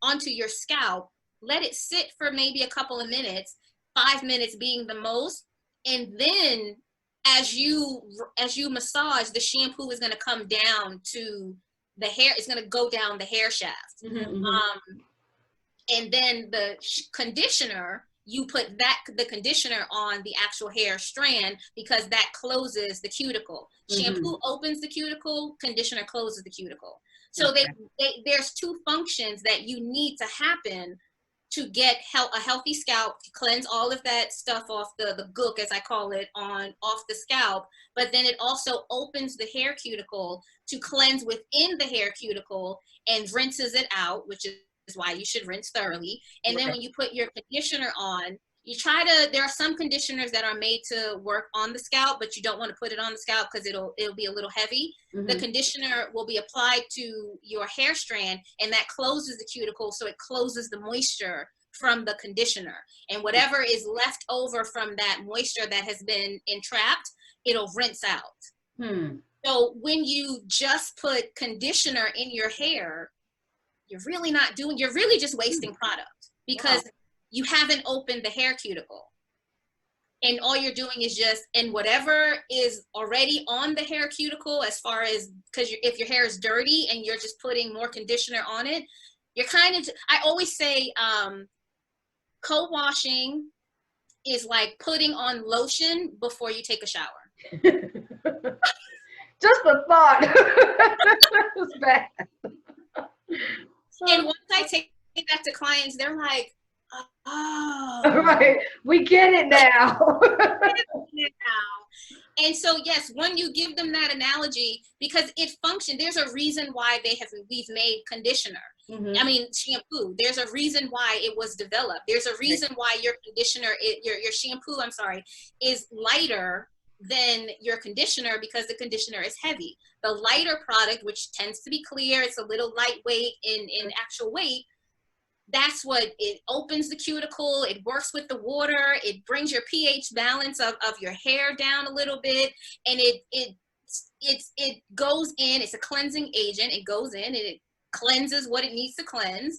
onto your scalp. Let it sit for maybe a couple of minutes, 5 minutes being the most, and then as you massage, the shampoo is going to come down to the hair. It's going to go down the hair shaft. And then the conditioner, you put the conditioner on the actual hair strand, because that closes the cuticle. Shampoo opens the cuticle, conditioner closes the cuticle. So there's two functions that you need to happen to get a healthy scalp, to cleanse all of that stuff off the gook, as I call it, off the scalp. But then it also opens the hair cuticle to cleanse within the hair cuticle and rinses it out, which is why you should rinse thoroughly. And then when you put your conditioner on, there are some conditioners that are made to work on the scalp, but you don't want to put it on the scalp because it'll be a little heavy. The conditioner will be applied to your hair strand, and that closes the cuticle, so it closes the moisture from the conditioner. And whatever is left over from that moisture that has been entrapped, it'll rinse out. So when you just put conditioner in your hair, you're really just wasting product, because you haven't opened the hair cuticle. And all you're doing is and whatever is already on the hair cuticle, as far as, because if your hair is dirty and you're just putting more conditioner on it, you're I always say co-washing is like putting on lotion before you take a shower. Just a thought. It's bad. And once I take that to clients, they're like, oh. Right. We get it now. And so, yes, when you give them that analogy, because it functions, there's a reason why we've made conditioner. I mean, shampoo. There's a reason why it was developed. There's a reason why your conditioner, your shampoo, is lighter than your conditioner, because the conditioner is heavy. The lighter product, which tends to be clear, it's a little lightweight in actual weight, that's what it opens the cuticle, it works with the water, it brings your pH balance of your hair down a little bit, and it goes in, it's a cleansing agent, it goes in and it cleanses what it needs to cleanse.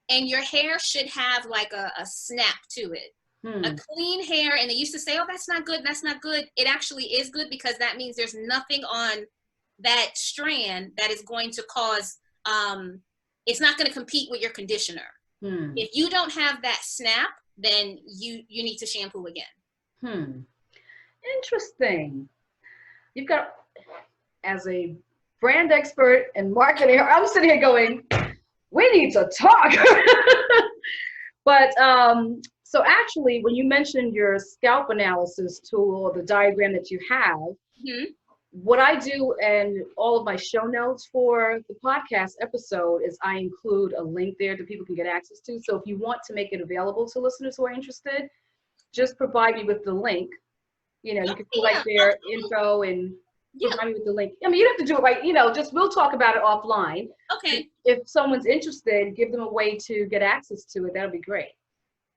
And your hair should have like a snap to it. A clean hair, and they used to say, oh, that's not good, that's not good. It actually is good, because that means there's nothing on that strand that is going to cause, it's not going to compete with your conditioner. If you don't have that snap, then you need to shampoo again. Interesting. You've got, as a brand expert and marketing, I'm sitting here going, we need to talk. But so actually, when you mentioned your scalp analysis tool, or the diagram that you have, what I do in all of my show notes for the podcast episode is I include a link there that people can get access to. So if you want to make it available to listeners who are interested, just provide me with the link. You know, you can put like their info and provide me with the link. I mean, you don't have to do it right. You know, just we'll talk about it offline. Okay. If someone's interested, give them a way to get access to it. That'll be great.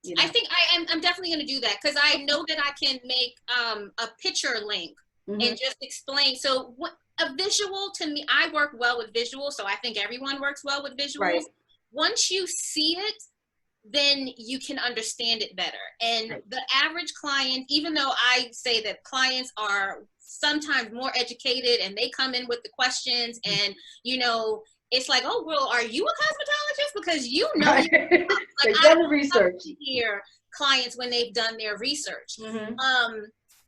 You know? I think I'm definitely going to do that, because I know that I can make a picture link and just explain. So what a visual, to me, I work well with visuals, so I think everyone works well with visuals. Right. Once you see it, then you can understand it better. And the average client, even though I say that clients are sometimes more educated and they come in with the questions, and you know, it's like, oh, well, are you a cosmetologist? Because you know, they've done the research. Hear clients when they've done their research.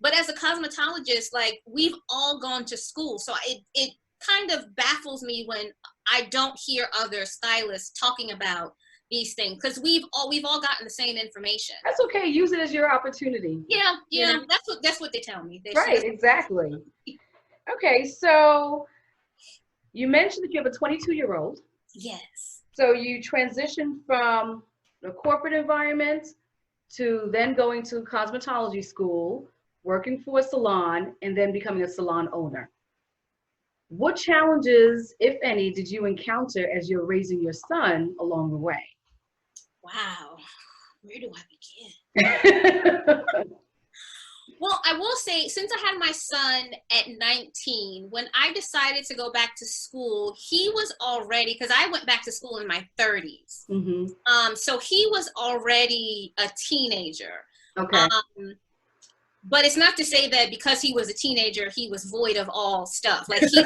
But as a cosmetologist, like, we've all gone to school, so it kind of baffles me when I don't hear other stylists talking about these things, because we've all gotten the same information. That's okay. Use it as your opportunity. Yeah, you know? That's what they tell me. Right, exactly. Okay, so you mentioned that you have a 22-year-old. Yes. So you transitioned from the corporate environment to then going to cosmetology school, working for a salon, and then becoming a salon owner. What challenges, if any, did you encounter as you're raising your son along the way? Wow, where do I begin? Well, I will say, since I had my son at 19, when I decided to go back to school, he was already, because I went back to school in my 30s. So he was already a teenager. Okay. But it's not to say that because he was a teenager, he was void of all stuff. Like, he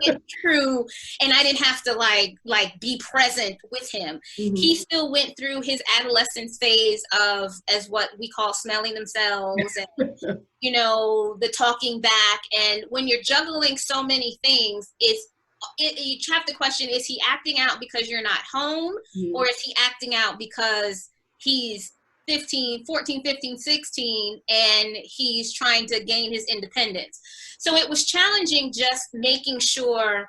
went through, and I didn't have to like be present with him. He still went through his adolescence phase of, as what we call, smelling themselves, and you know, the talking back. And when you're juggling so many things, you have to question, is he acting out because you're not home, or is he acting out because he's 14, 15, 16, and he's trying to gain his independence? So it was challenging, just making sure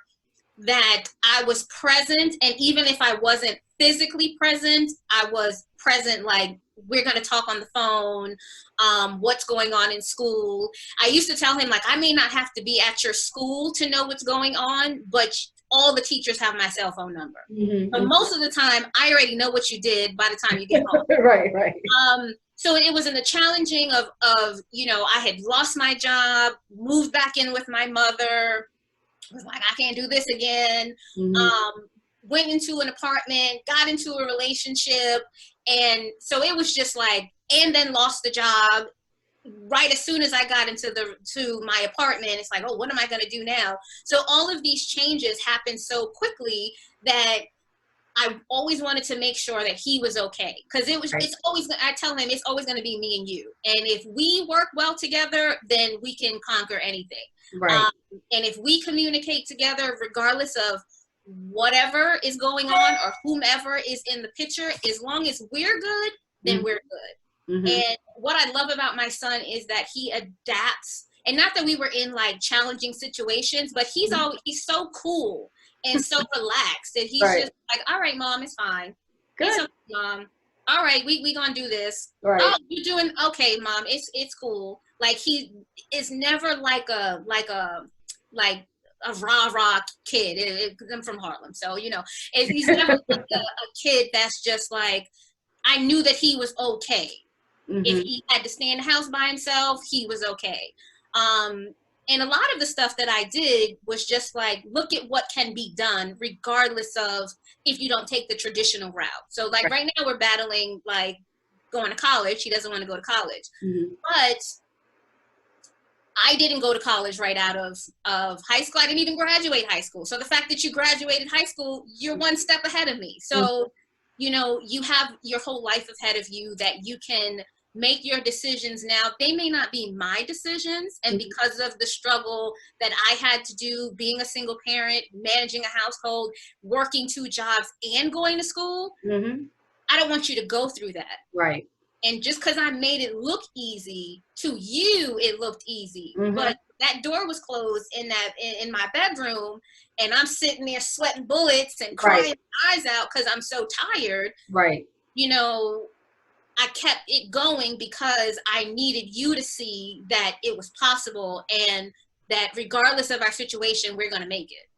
that I was present, and even if I wasn't physically present, I was present, like, we're going to talk on the phone, what's going on in school. I used to tell him, like, I may not have to be at your school to know what's going on, but all the teachers have my cell phone number. So most of the time, I already know what you did by the time you get home. Right. So it was in the challenging of, you know, I had lost my job, moved back in with my mother, was like, I can't do this again. Went into an apartment, got into a relationship. And so it was just like, and then lost the job. Right as soon as I got into my apartment, it's like, oh, what am I going to do now? So all of these changes happened so quickly that I always wanted to make sure that he was okay. Because it's always, I tell him, it's always going to be me and you. And if we work well together, then we can conquer anything. Right. And if we communicate together, regardless of whatever is going on or whomever is in the picture, as long as we're good, then we're good. And what I love about my son is that he adapts, and not that we were in like challenging situations, but he's so cool and so relaxed that he's just like, all right, Mom, it's fine. Good. It's okay, Mom. All right, we gonna do this. Right. Oh, you're doing okay, Mom. It's cool. Like, he is never like a rah-rah kid. I'm from Harlem, so, you know, he's never like a kid that's just like, I knew that he was okay. If he had to stay in the house by himself, he was okay. And a lot of the stuff that I did was just like, look at what can be done regardless of if you don't take the traditional route. So like right now we're battling like going to college. He doesn't want to go to college. But I didn't go to college right out of high school. I didn't even graduate high school. So the fact that you graduated high school, you're one step ahead of me. So, you know, you have your whole life ahead of you that you can make your decisions now. They may not be my decisions. And because of the struggle that I had to do, being a single parent, managing a household, working 2 jobs and going to school, I don't want you to go through that. Right. And just because I made it look easy, to you, it looked easy. But that door was closed in my bedroom, and I'm sitting there sweating bullets and crying my eyes out because I'm so tired. Right. You know, I kept it going because I needed you to see that it was possible and that regardless of our situation, we're going to make it.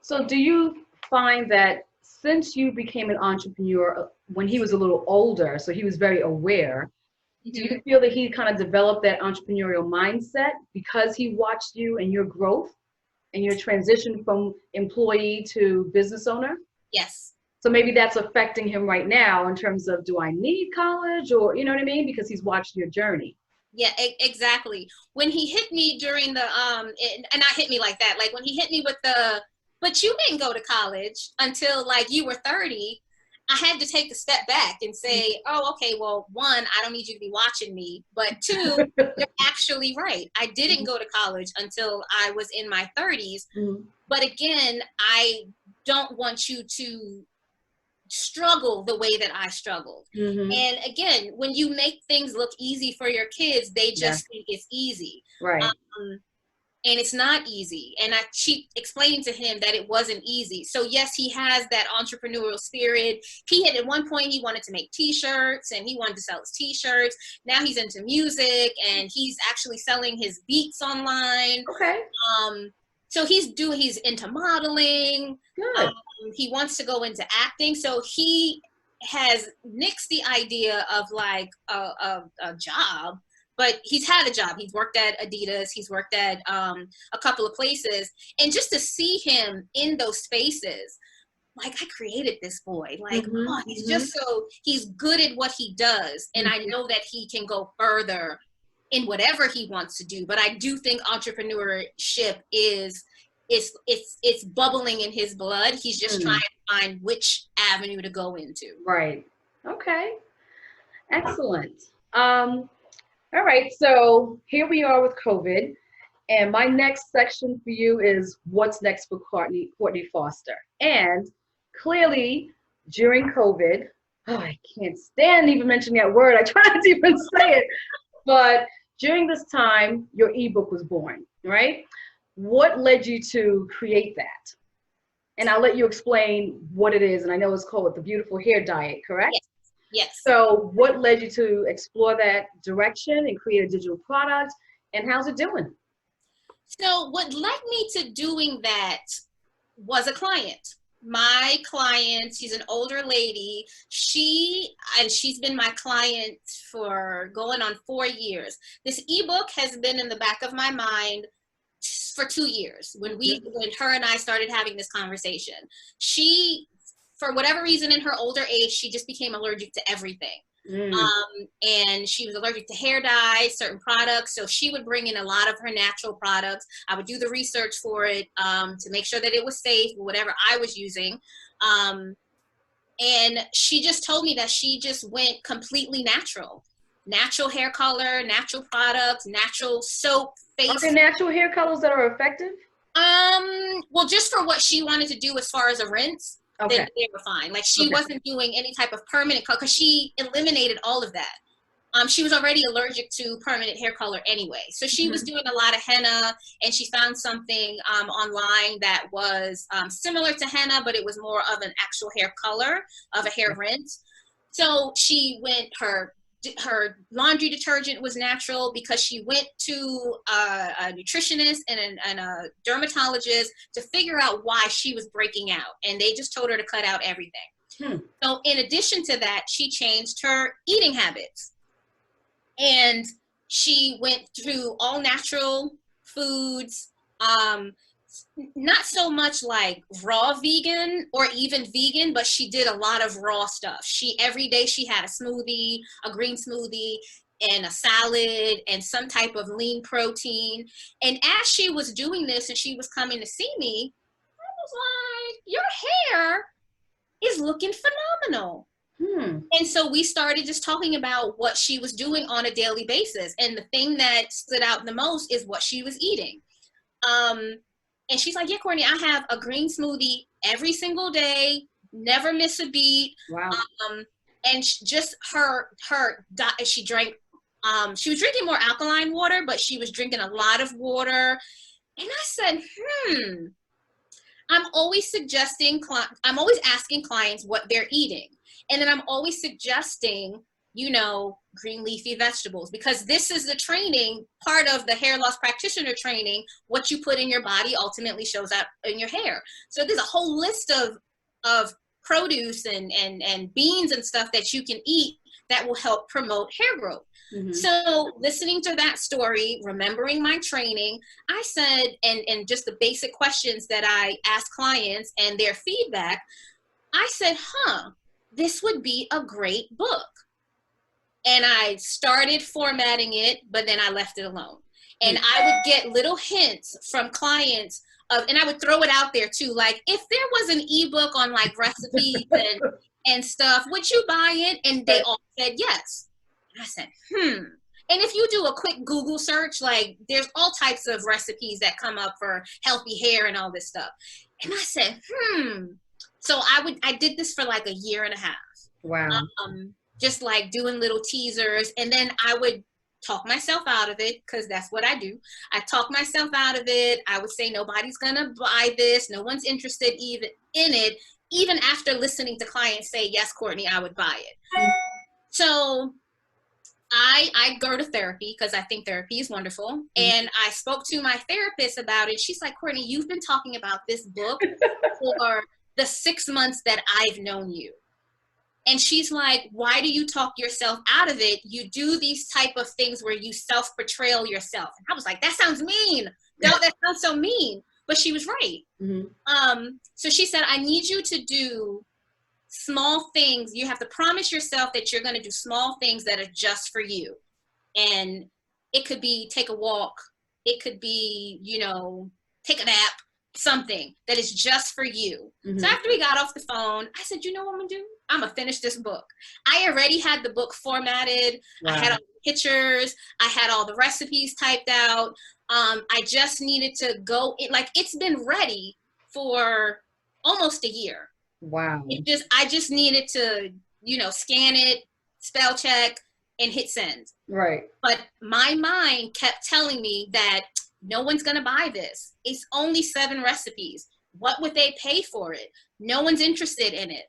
So do you find that since you became an entrepreneur when he was a little older, so he was very aware, do you feel that he kind of developed that entrepreneurial mindset because he watched you and your growth and your transition from employee to business owner? Yes. So maybe that's affecting him right now in terms of, do I need college, or, you know what I mean? Because he's watched your journey. Yeah, exactly. When he hit me during the, and not hit me like that, like when he hit me with the, but you didn't go to college until like you were 30, I had to take a step back and say, oh, okay, well, 1, I don't need you to be watching me. But 2, you're actually right. I didn't go to college until I was in my 30s. But again, I don't want you to struggle the way that I struggled. And again, when you make things look easy for your kids, they just think it's easy. Right. And it's not easy. And I keep explaining to him that it wasn't easy. So yes, he has that entrepreneurial spirit. He had, at one point, he wanted to make t-shirts and he wanted to sell his t-shirts. Now he's into music and he's actually selling his beats online. Okay. So he's into modeling. Good. He wants to go into acting. So he has nixed the idea of like a job. But he's had a job. He's worked at Adidas. He's worked at a couple of places. And just to see him in those spaces, like, I created this boy. Like, oh, he's just he's good at what he does. And I know that he can go further in whatever he wants to do. But I do think entrepreneurship it's bubbling in his blood. He's just trying to find which avenue to go into. Right. Okay. Excellent. All right, so here we are with COVID, and my next section for you is what's next for Courtney Foster. And clearly, during COVID, I can't stand even mentioning that word. I try not to even say it. But during this time, your ebook was born, right? What led you to create that? And I'll let you explain what it is. And I know it's called The Beautiful Hair Diet, correct? Yes. Yes. So what led you to explore that direction and create a digital product, and how's it doing? So what led me to doing that was a client. My client, she's an older lady. She's been my client for going on 4 years. This ebook has been in the back of my mind for 2 years when her and I started having this conversation. She, for whatever reason, in her older age, she just became allergic to everything. And she was allergic to hair dye, certain products. So she would bring in a lot of her natural products. I would do the research for it to make sure that it was safe, whatever I was using. And she just told me that she just went completely natural. Natural hair color, natural products, natural soap, face. Are there natural hair colors that are effective? Well, just for what she wanted to do as far as a rinse. Okay. They were fine. Like she wasn't doing any type of permanent color because she eliminated all of that. She was already allergic to permanent hair color anyway. So she was doing a lot of henna, and she found something online that was similar to henna, but it was more of an actual hair color of a hair rinse. So she went, her laundry detergent was natural because she went to a nutritionist and a dermatologist to figure out why she was breaking out, and they just told her to cut out everything. So in addition to that, she changed her eating habits, and she went through all natural foods, not so much like raw vegan or even vegan, but she did a lot of raw stuff. Every day she had a smoothie, a green smoothie, and a salad and some type of lean protein. And as she was doing this and she was coming to see me, I was like, your hair is looking phenomenal. And so we started just talking about what she was doing on a daily basis. And the thing that stood out the most is what she was eating. And she's like, yeah, Courtney, I have a green smoothie every single day, never miss a beat. Wow. And just she drank, she was drinking more alkaline water, but she was drinking a lot of water. And I said, I'm always asking clients what they're eating. And then I'm always suggesting, green leafy vegetables, because this is the training, part of the hair loss practitioner training. What you put in your body ultimately shows up in your hair. So there's a whole list of produce and beans and stuff that you can eat that will help promote hair growth. So listening to that story, remembering my training, I said, and just the basic questions that I ask clients and their feedback, I said, this would be a great book. And I started formatting it, but then I left it alone. And I would get little hints from clients and I would throw it out there too. Like, if there was an ebook on like recipes and stuff, would you buy it? And they all said yes. And I said, And if you do a quick Google search, like there's all types of recipes that come up for healthy hair and all this stuff. And I said, So I did this for like a year and a half. Wow. Just like doing little teasers, and then I would talk myself out of it, because that's what I do. I talk myself out of it. I would say nobody's gonna buy this, no one's interested even in it, even after listening to clients say, yes, Courtney, I would buy it. So I go to therapy because I think therapy is wonderful. And I spoke to my therapist about it. She's like, Courtney, you've been talking about this book for the 6 months that I've known you. And she's like, why do you talk yourself out of it? You do these type of things where you self-portrayal yourself. And I was like, that sounds mean. No, that sounds so mean. But she was right. So she said, I need you to do small things. You have to promise yourself that you're going to do small things that are just for you. And it could be take a walk. It could be, take a nap, something that is just for you. So after we got off the phone, I said, you know what I'm going to do? I'm going to finish this book. I already had the book formatted. Wow. I had all the pictures. I had all the recipes typed out. I just needed to go. It's been ready for almost a year. Wow. I just needed to, scan it, spell check, and hit send. Right. But my mind kept telling me that no one's going to buy this. It's only 7 recipes. What would they pay for it? No one's interested in it.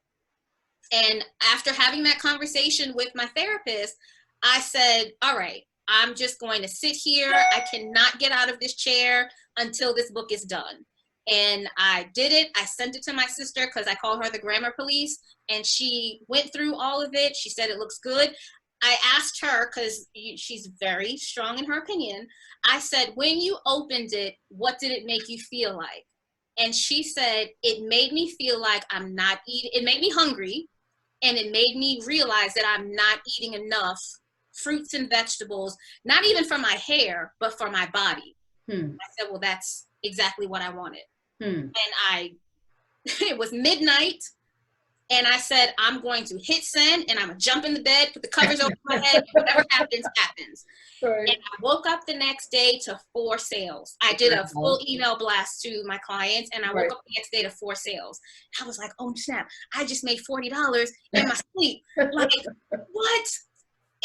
And after having that conversation with my therapist, I said, all right, I'm just going to sit here. I cannot get out of this chair until this book is done. And I did it. I sent it to my sister, because I call her the grammar police. And she went through all of it. She said it looks good. I asked her, because she's very strong in her opinion. I said, when you opened it, what did it make you feel like? And she said, it made me feel like I'm not eating. It made me hungry. And it made me realize that I'm not eating enough fruits and vegetables, not even for my hair, but for my body. I said, well, that's exactly what I wanted. And it was midnight. And I said, I'm going to hit send, and I'm going to jump in the bed, put the covers over my head, whatever happens, happens. Right. And I woke up the next day to 4 sales. I did a full email blast to my clients, and I woke up the next day to 4 sales. I was like, oh, snap, I just made $40 in my sleep. Like, what?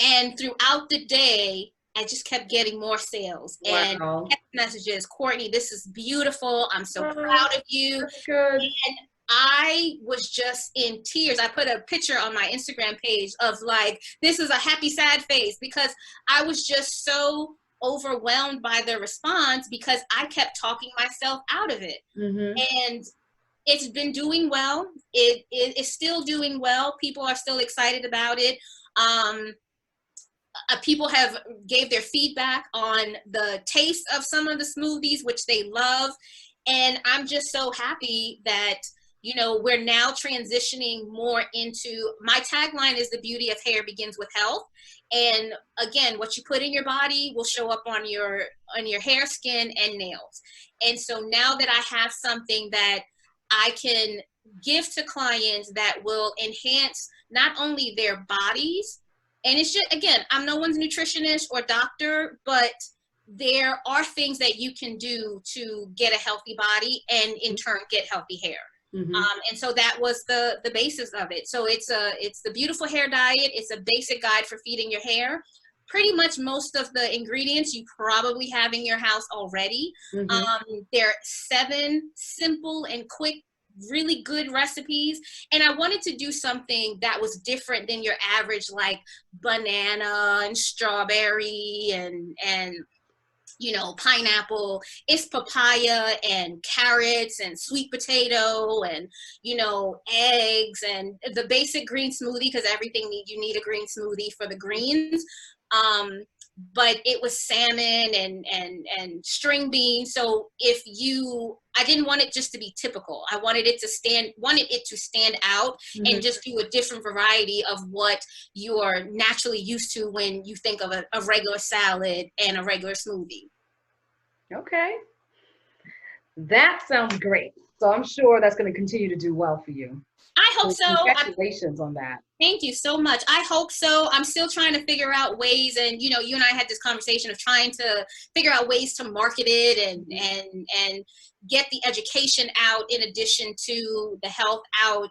And throughout the day, I just kept getting more sales. And text messages, Courtney, this is beautiful. I'm so proud of you. That's good. And I was just in tears. I put a picture on my Instagram page of like, this is a happy, sad face, because I was just so overwhelmed by the response, because I kept talking myself out of it. And it's been doing well. It is still doing well. People are still excited about it. people have gave their feedback on the taste of some of the smoothies, which they love. And I'm just so happy that, you know, we're now transitioning more into, my tagline is the beauty of hair begins with health. And again, what you put in your body will show up on your hair, skin, and nails. And so now that I have something that I can give to clients that will enhance not only their bodies, and it's just, again, I'm no one's nutritionist or doctor, but there are things that you can do to get a healthy body and in turn get healthy hair. Mm-hmm. And so that was the basis of it. So it's the Beautiful Hair Diet. It's a basic guide for feeding your hair. Pretty much most of the ingredients you probably have in your house already. Mm-hmm. There are 7 simple and quick, really good recipes. And I wanted to do something that was different than your average, like banana and strawberry and you know, pineapple. It's papaya and carrots and sweet potato and, you know, eggs and the basic green smoothie, because everything you need a green smoothie for the greens. But it was salmon and string beans. So I didn't want it just to be typical. I wanted it to stand out. Mm-hmm. And just do a different variety of what you're naturally used to when you think of a regular salad and a regular smoothie. Okay. That sounds great. So I'm sure that's going to continue to do well for you. I hope so. Congratulations on that. Thank you so much. I hope so. I'm still trying to figure out ways, and you know, you and I had this conversation of trying to figure out ways to market it and get the education out in addition to the health out.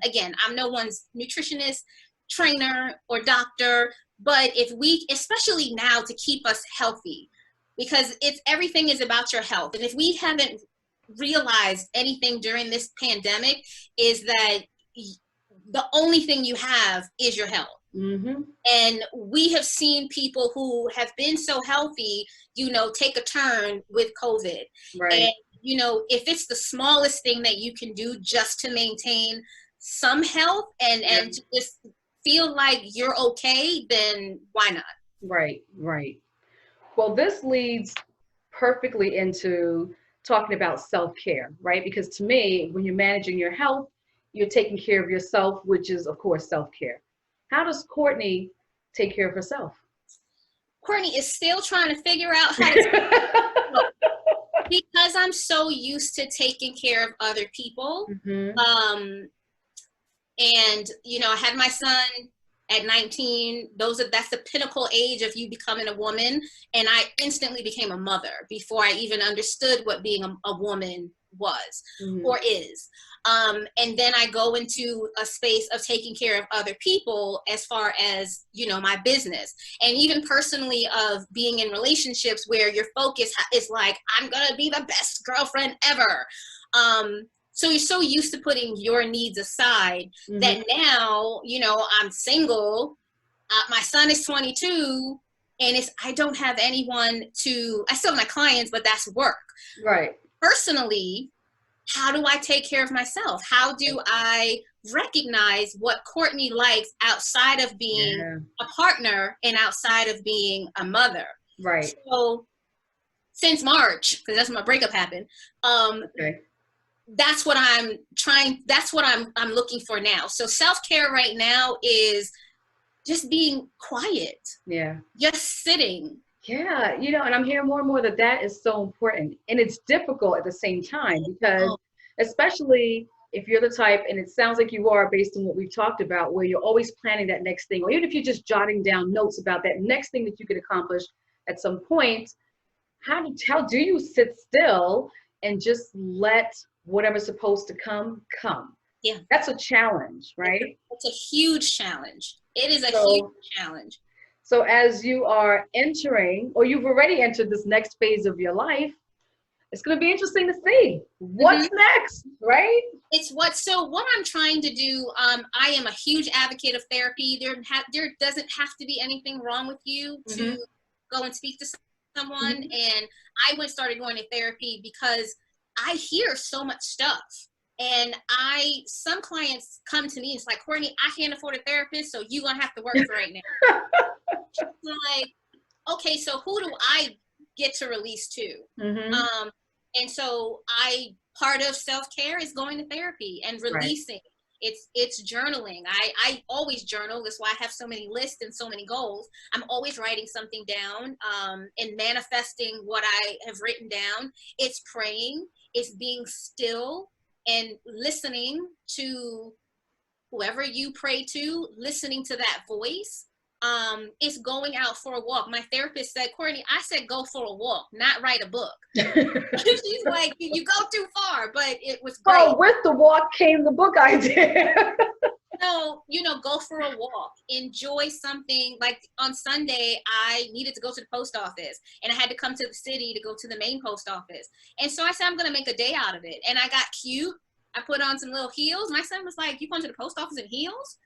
Again, I'm no one's nutritionist, trainer, or doctor, but if we, especially now, to keep us healthy, because everything is about your health. And if we haven't realized anything during this pandemic, is that the only thing you have is your health. Mm-hmm. And we have seen people who have been so healthy, you know, take a turn with COVID. Right. And, you know, if it's the smallest thing that you can do just to maintain some health and to just feel like you're okay, then why not? Right, right. Well, this leads perfectly into talking about self-care, right? Because to me, when you're managing your health, you're taking care of yourself, which is, of course, self-care. How does Courtney take care of herself? Courtney is still trying to figure out how to because I'm so used to taking care of other people. Mm-hmm. And, you know, I had my son at 19. That's the pinnacle age of you becoming a woman. And I instantly became a mother before I even understood what being a woman was or is. And then I go into a space of taking care of other people as far as, you know, my business, and even personally of being in relationships where your focus is like, I'm going to be the best girlfriend ever. So you're so used to putting your needs aside that now, you know, I'm single. My son is 22 and I don't have anyone I still have my clients, but that's work. Right. Personally, how do I take care of myself? How do I recognize what Courtney likes outside of being a partner and outside of being a mother? Right. So since March, because that's when my breakup happened, that's what I'm looking for now. So self-care right now is just being quiet. Yeah. Just sitting. Yeah, you know, and I'm hearing more and more that is so important. And it's difficult at the same time because especially if you're the type, and it sounds like you are based on what we've talked about, where you're always planning that next thing, or even if you're just jotting down notes about that next thing that you could accomplish at some point, how do you sit still and just let whatever's supposed to come? Yeah. That's a challenge, right? It's a huge challenge. It is a huge challenge. So as you are entering, or you've already entered this next phase of your life, it's going to be interesting to see what's next, right? So what I'm trying to do, I am a huge advocate of therapy. There doesn't have to be anything wrong with you to go and speak to someone. And I started going to therapy because I hear so much stuff. And some clients come to me and it's like, Courtney, I can't afford a therapist, so you're going to have to work for right now. like, okay, so who do I get to release to? And so part of self-care is going to therapy and releasing. Right. It's journaling. I always journal. That's why I have so many lists and so many goals. I'm always writing something down and manifesting what I have written down. It's praying. It's being still and listening to whoever you pray to, listening to that voice. It's going out for a walk. My therapist said, Courtney, I said go for a walk, not write a book. She's like, you go too far, but it was great. Oh, with the walk came the book idea. So, go for a walk, enjoy something. Like on Sunday, I needed to go to the post office and I had to come to the city to go to the main post office. And so I said, I'm going to make a day out of it. And I got cute. I put on some little heels. My son was like, you going to the post office in heels?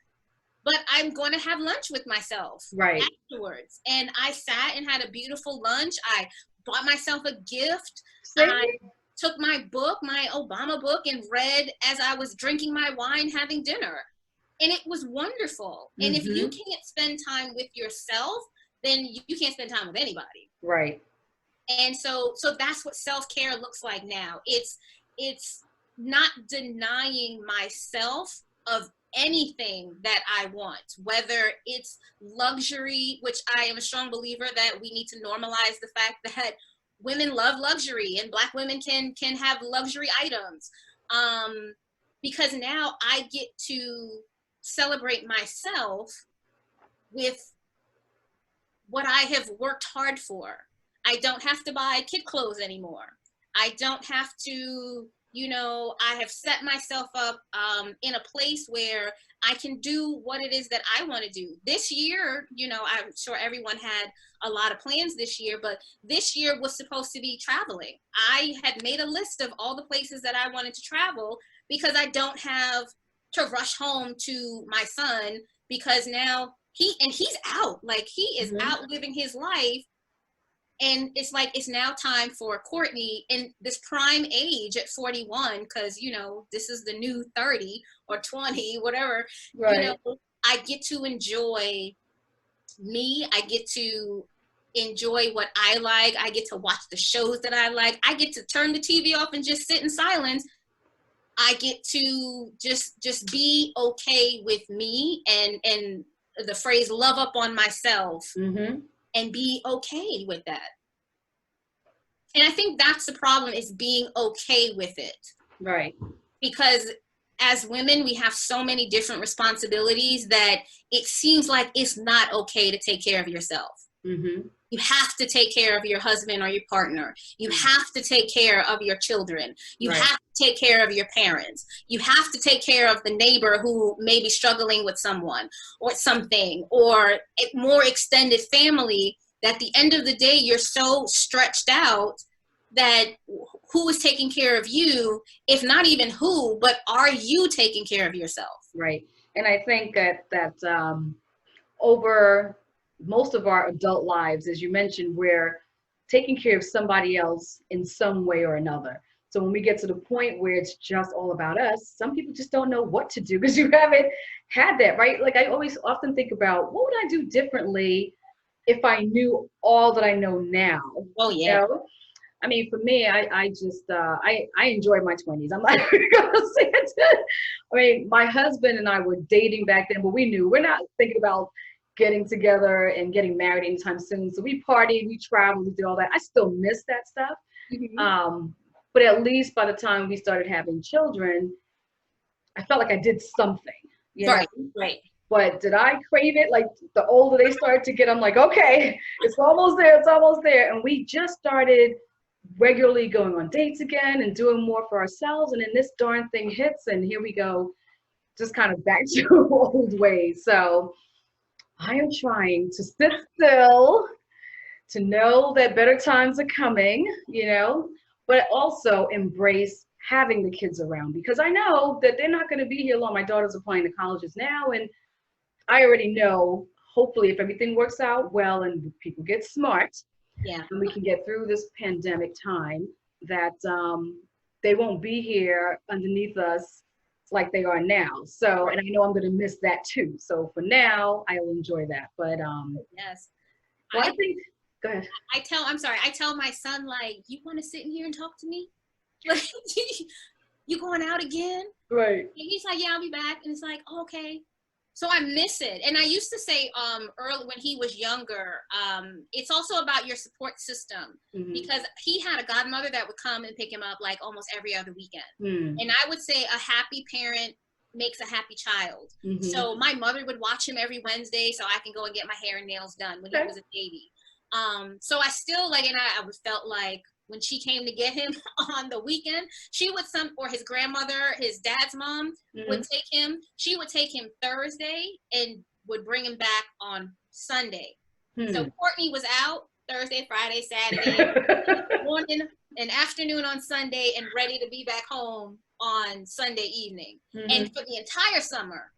But I'm going to have lunch with myself afterwards. And I sat and had a beautiful lunch. I bought myself a gift. I took my book, my Obama book, and read as I was drinking my wine, having dinner. And it was wonderful. And if you can't spend time with yourself, then you can't spend time with anybody. Right. And so that's what self-care looks like now. It's not denying myself of anything that I want, whether it's luxury, which I am a strong believer that we need to normalize the fact that women love luxury and Black women can have luxury items. Because now I get to celebrate myself with what I have worked hard for. I don't have to buy kid clothes anymore. I don't have to, I have set myself up in a place where I can do what it is that I want to do. This year, I'm sure everyone had a lot of plans this year, but this year was supposed to be traveling. I had made a list of all the places that I wanted to travel because I don't have to rush home to my son because now he's out. Like he is out living his life. And it's like, it's now time for Courtney in this prime age at 41, because, this is the new 30 or 20, whatever. Right. I get to enjoy me. I get to enjoy what I like. I get to watch the shows that I like. I get to turn the TV off and just sit in silence. I get to just be okay with me and the phrase love up on myself. And be okay with that. And I think that's the problem, is being okay with it. Right. Because as women, we have so many different responsibilities that it seems like it's not okay to take care of yourself. You have to take care of your husband or your partner. You have to take care of your children. You have to take care of your parents. You have to take care of the neighbor who may be struggling with someone or something, or a more extended family. That at the end of the day, you're so stretched out that who is taking care of you, if not even who, but are you taking care of yourself? Right. And I think that over most of our adult lives, as you mentioned, we're taking care of somebody else in some way or another. So when we get to the point where it's just all about us, some people just don't know what to do because you haven't had that, right? Like I always often think about, what would I do differently if I knew all that I know now? Oh yeah. I mean, for me, I just I enjoy my 20s. I'm not gonna say it. I mean, my husband and I were dating back then, but we knew we're not thinking about getting together and getting married anytime soon. So we partied, we traveled, we did all that. I still miss that stuff. But at least by the time we started having children, I felt like I did something. Right. But did I crave it? Like the older they started to get, I'm like, okay, it's almost there. It's almost there. And we just started regularly going on dates again and doing more for ourselves. And then this darn thing hits and here we go, just kind of back to old ways. So I am trying to sit still, to know that better times are coming, but also embrace having the kids around, because I know that they're not going to be here long. My daughters are applying to colleges now, and I already know, hopefully, if everything works out well and people get smart, and we can get through this pandemic time, that they won't be here underneath us like they are now. So, and I know I'm going to miss that too. So for now, I'll enjoy that. But yes, well, I think, go ahead. I tell my son, like, you want to sit in here and talk to me? Like, you going out again? Right. And he's like, yeah, I'll be back. And it's like, oh, okay. So I miss it. And I used to say early when he was younger, it's also about your support system, because he had a godmother that would come and pick him up like almost every other weekend. And I would say a happy parent makes a happy child. So my mother would watch him every Wednesday so I can go and get my hair and nails done when he was a baby. So I still like, and I felt like when she came to get him on the weekend, she would or his grandmother, his dad's mom would take him. She would take him Thursday and would bring him back on Sunday. So Courtney was out Thursday, Friday, Saturday, morning and afternoon on Sunday, and ready to be back home on Sunday evening. And for the entire summer,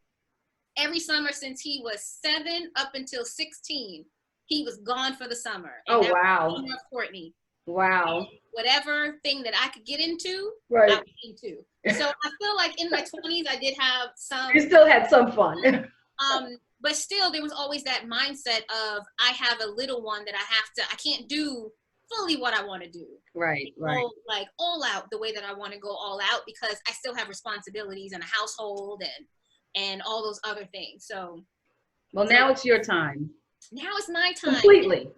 every summer since he was 7 up until 16, he was gone for the summer. And wow. Courtney. Wow. And whatever thing that I could get into, right. I was into. So I feel like in my 20s, I did have some. You still had some fun. But still, there was always that mindset of, I have a little one that I can't do fully what I want to do. Right, right. Go, like all out the way that I want to go all out, because I still have responsibilities in a household and all those other things. So. Well, now it's your time. Now it's my time. Completely.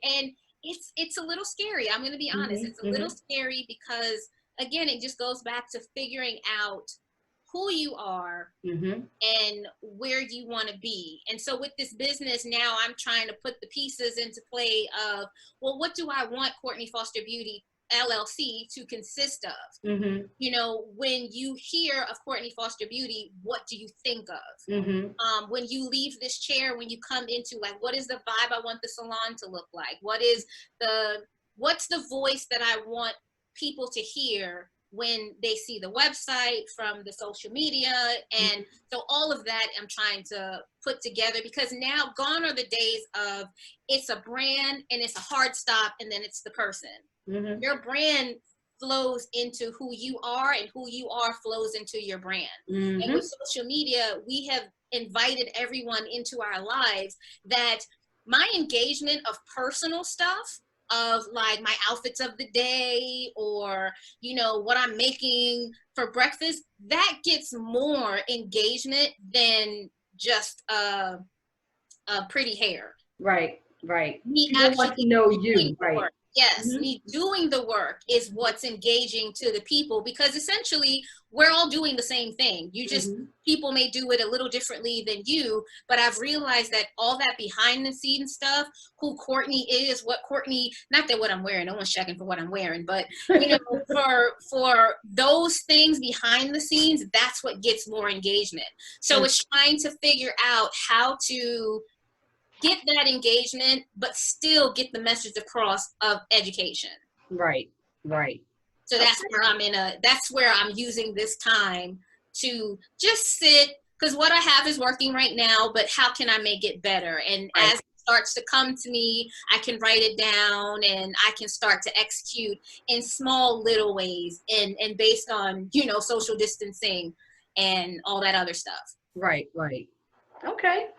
And it's a little scary. I'm going to be honest. It's a little scary because, again, it just goes back to figuring out who you are and where you want to be. And so with this business now, I'm trying to put the pieces into play of, well, what do I want Courtney Foster Beauty LLC to consist of? You know, when you hear of Courtney Foster Beauty, what do you think of? When you leave this chair, when you come into, like, what is the vibe I want the salon to look like? What's the voice that I want people to hear when they see the website, from the social media? And so all of that I'm trying to put together, because now gone are the days of it's a brand and it's a hard stop and then it's the person. Your brand flows into who you are, and who you are flows into your brand. And with social media, we have invited everyone into our lives that my engagement of personal stuff, of like my outfits of the day, or, you know, what I'm making for breakfast, that gets more engagement than just a pretty hair. Right. People want to know you. Right. Yes, me doing the work is what's engaging to the people, because essentially we're all doing the same thing. You just, people may do it a little differently than you, but I've realized that all that behind the scenes stuff, who Courtney is, what Courtney, not that what I'm wearing, no one's checking for what I'm wearing, but you know, for those things behind the scenes, that's what gets more engagement. So it's trying to figure out how to get that engagement, but still get the message across of education. Right. So that's where that's where I'm using this time to just sit, because what I have is working right now, but how can I make it better? And as it starts to come to me, I can write it down and I can start to execute in small little ways, and based on, you know, social distancing and all that other stuff. Right. Okay.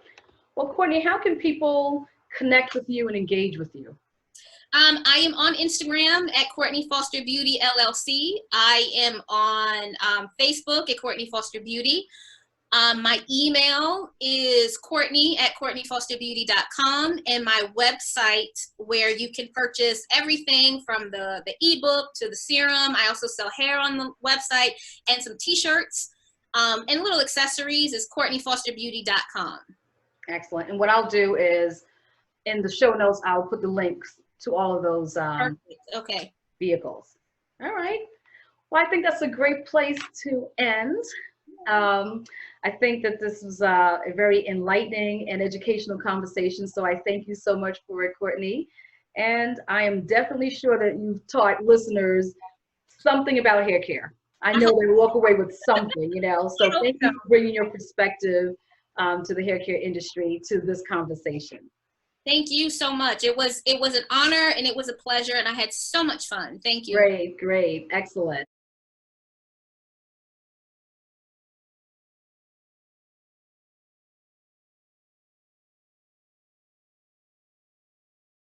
Well, Courtney, how can people connect with you and engage with you? I am on Instagram at Courtney Foster Beauty LLC. I am on Facebook at Courtney Foster Beauty. My email is Courtney@CourtneyFosterBeauty.com, and my website, where you can purchase everything from the ebook to the serum. I also sell hair on the website and some t-shirts and little accessories, is CourtneyFosterBeauty.com. Excellent. And what I'll do is, in the show notes, I'll put the links to all of those vehicles. All right. Well, I think that's a great place to end. I think that this was a very enlightening and educational conversation. So I thank you so much for it, Courtney. And I am definitely sure that you've taught listeners something about hair care. I know they walk away with something, you know. So thank you for bringing your perspective to the hair care industry, to this conversation. Thank you so much. It was an honor and it was a pleasure, and I had so much fun. Thank you. Great. Excellent.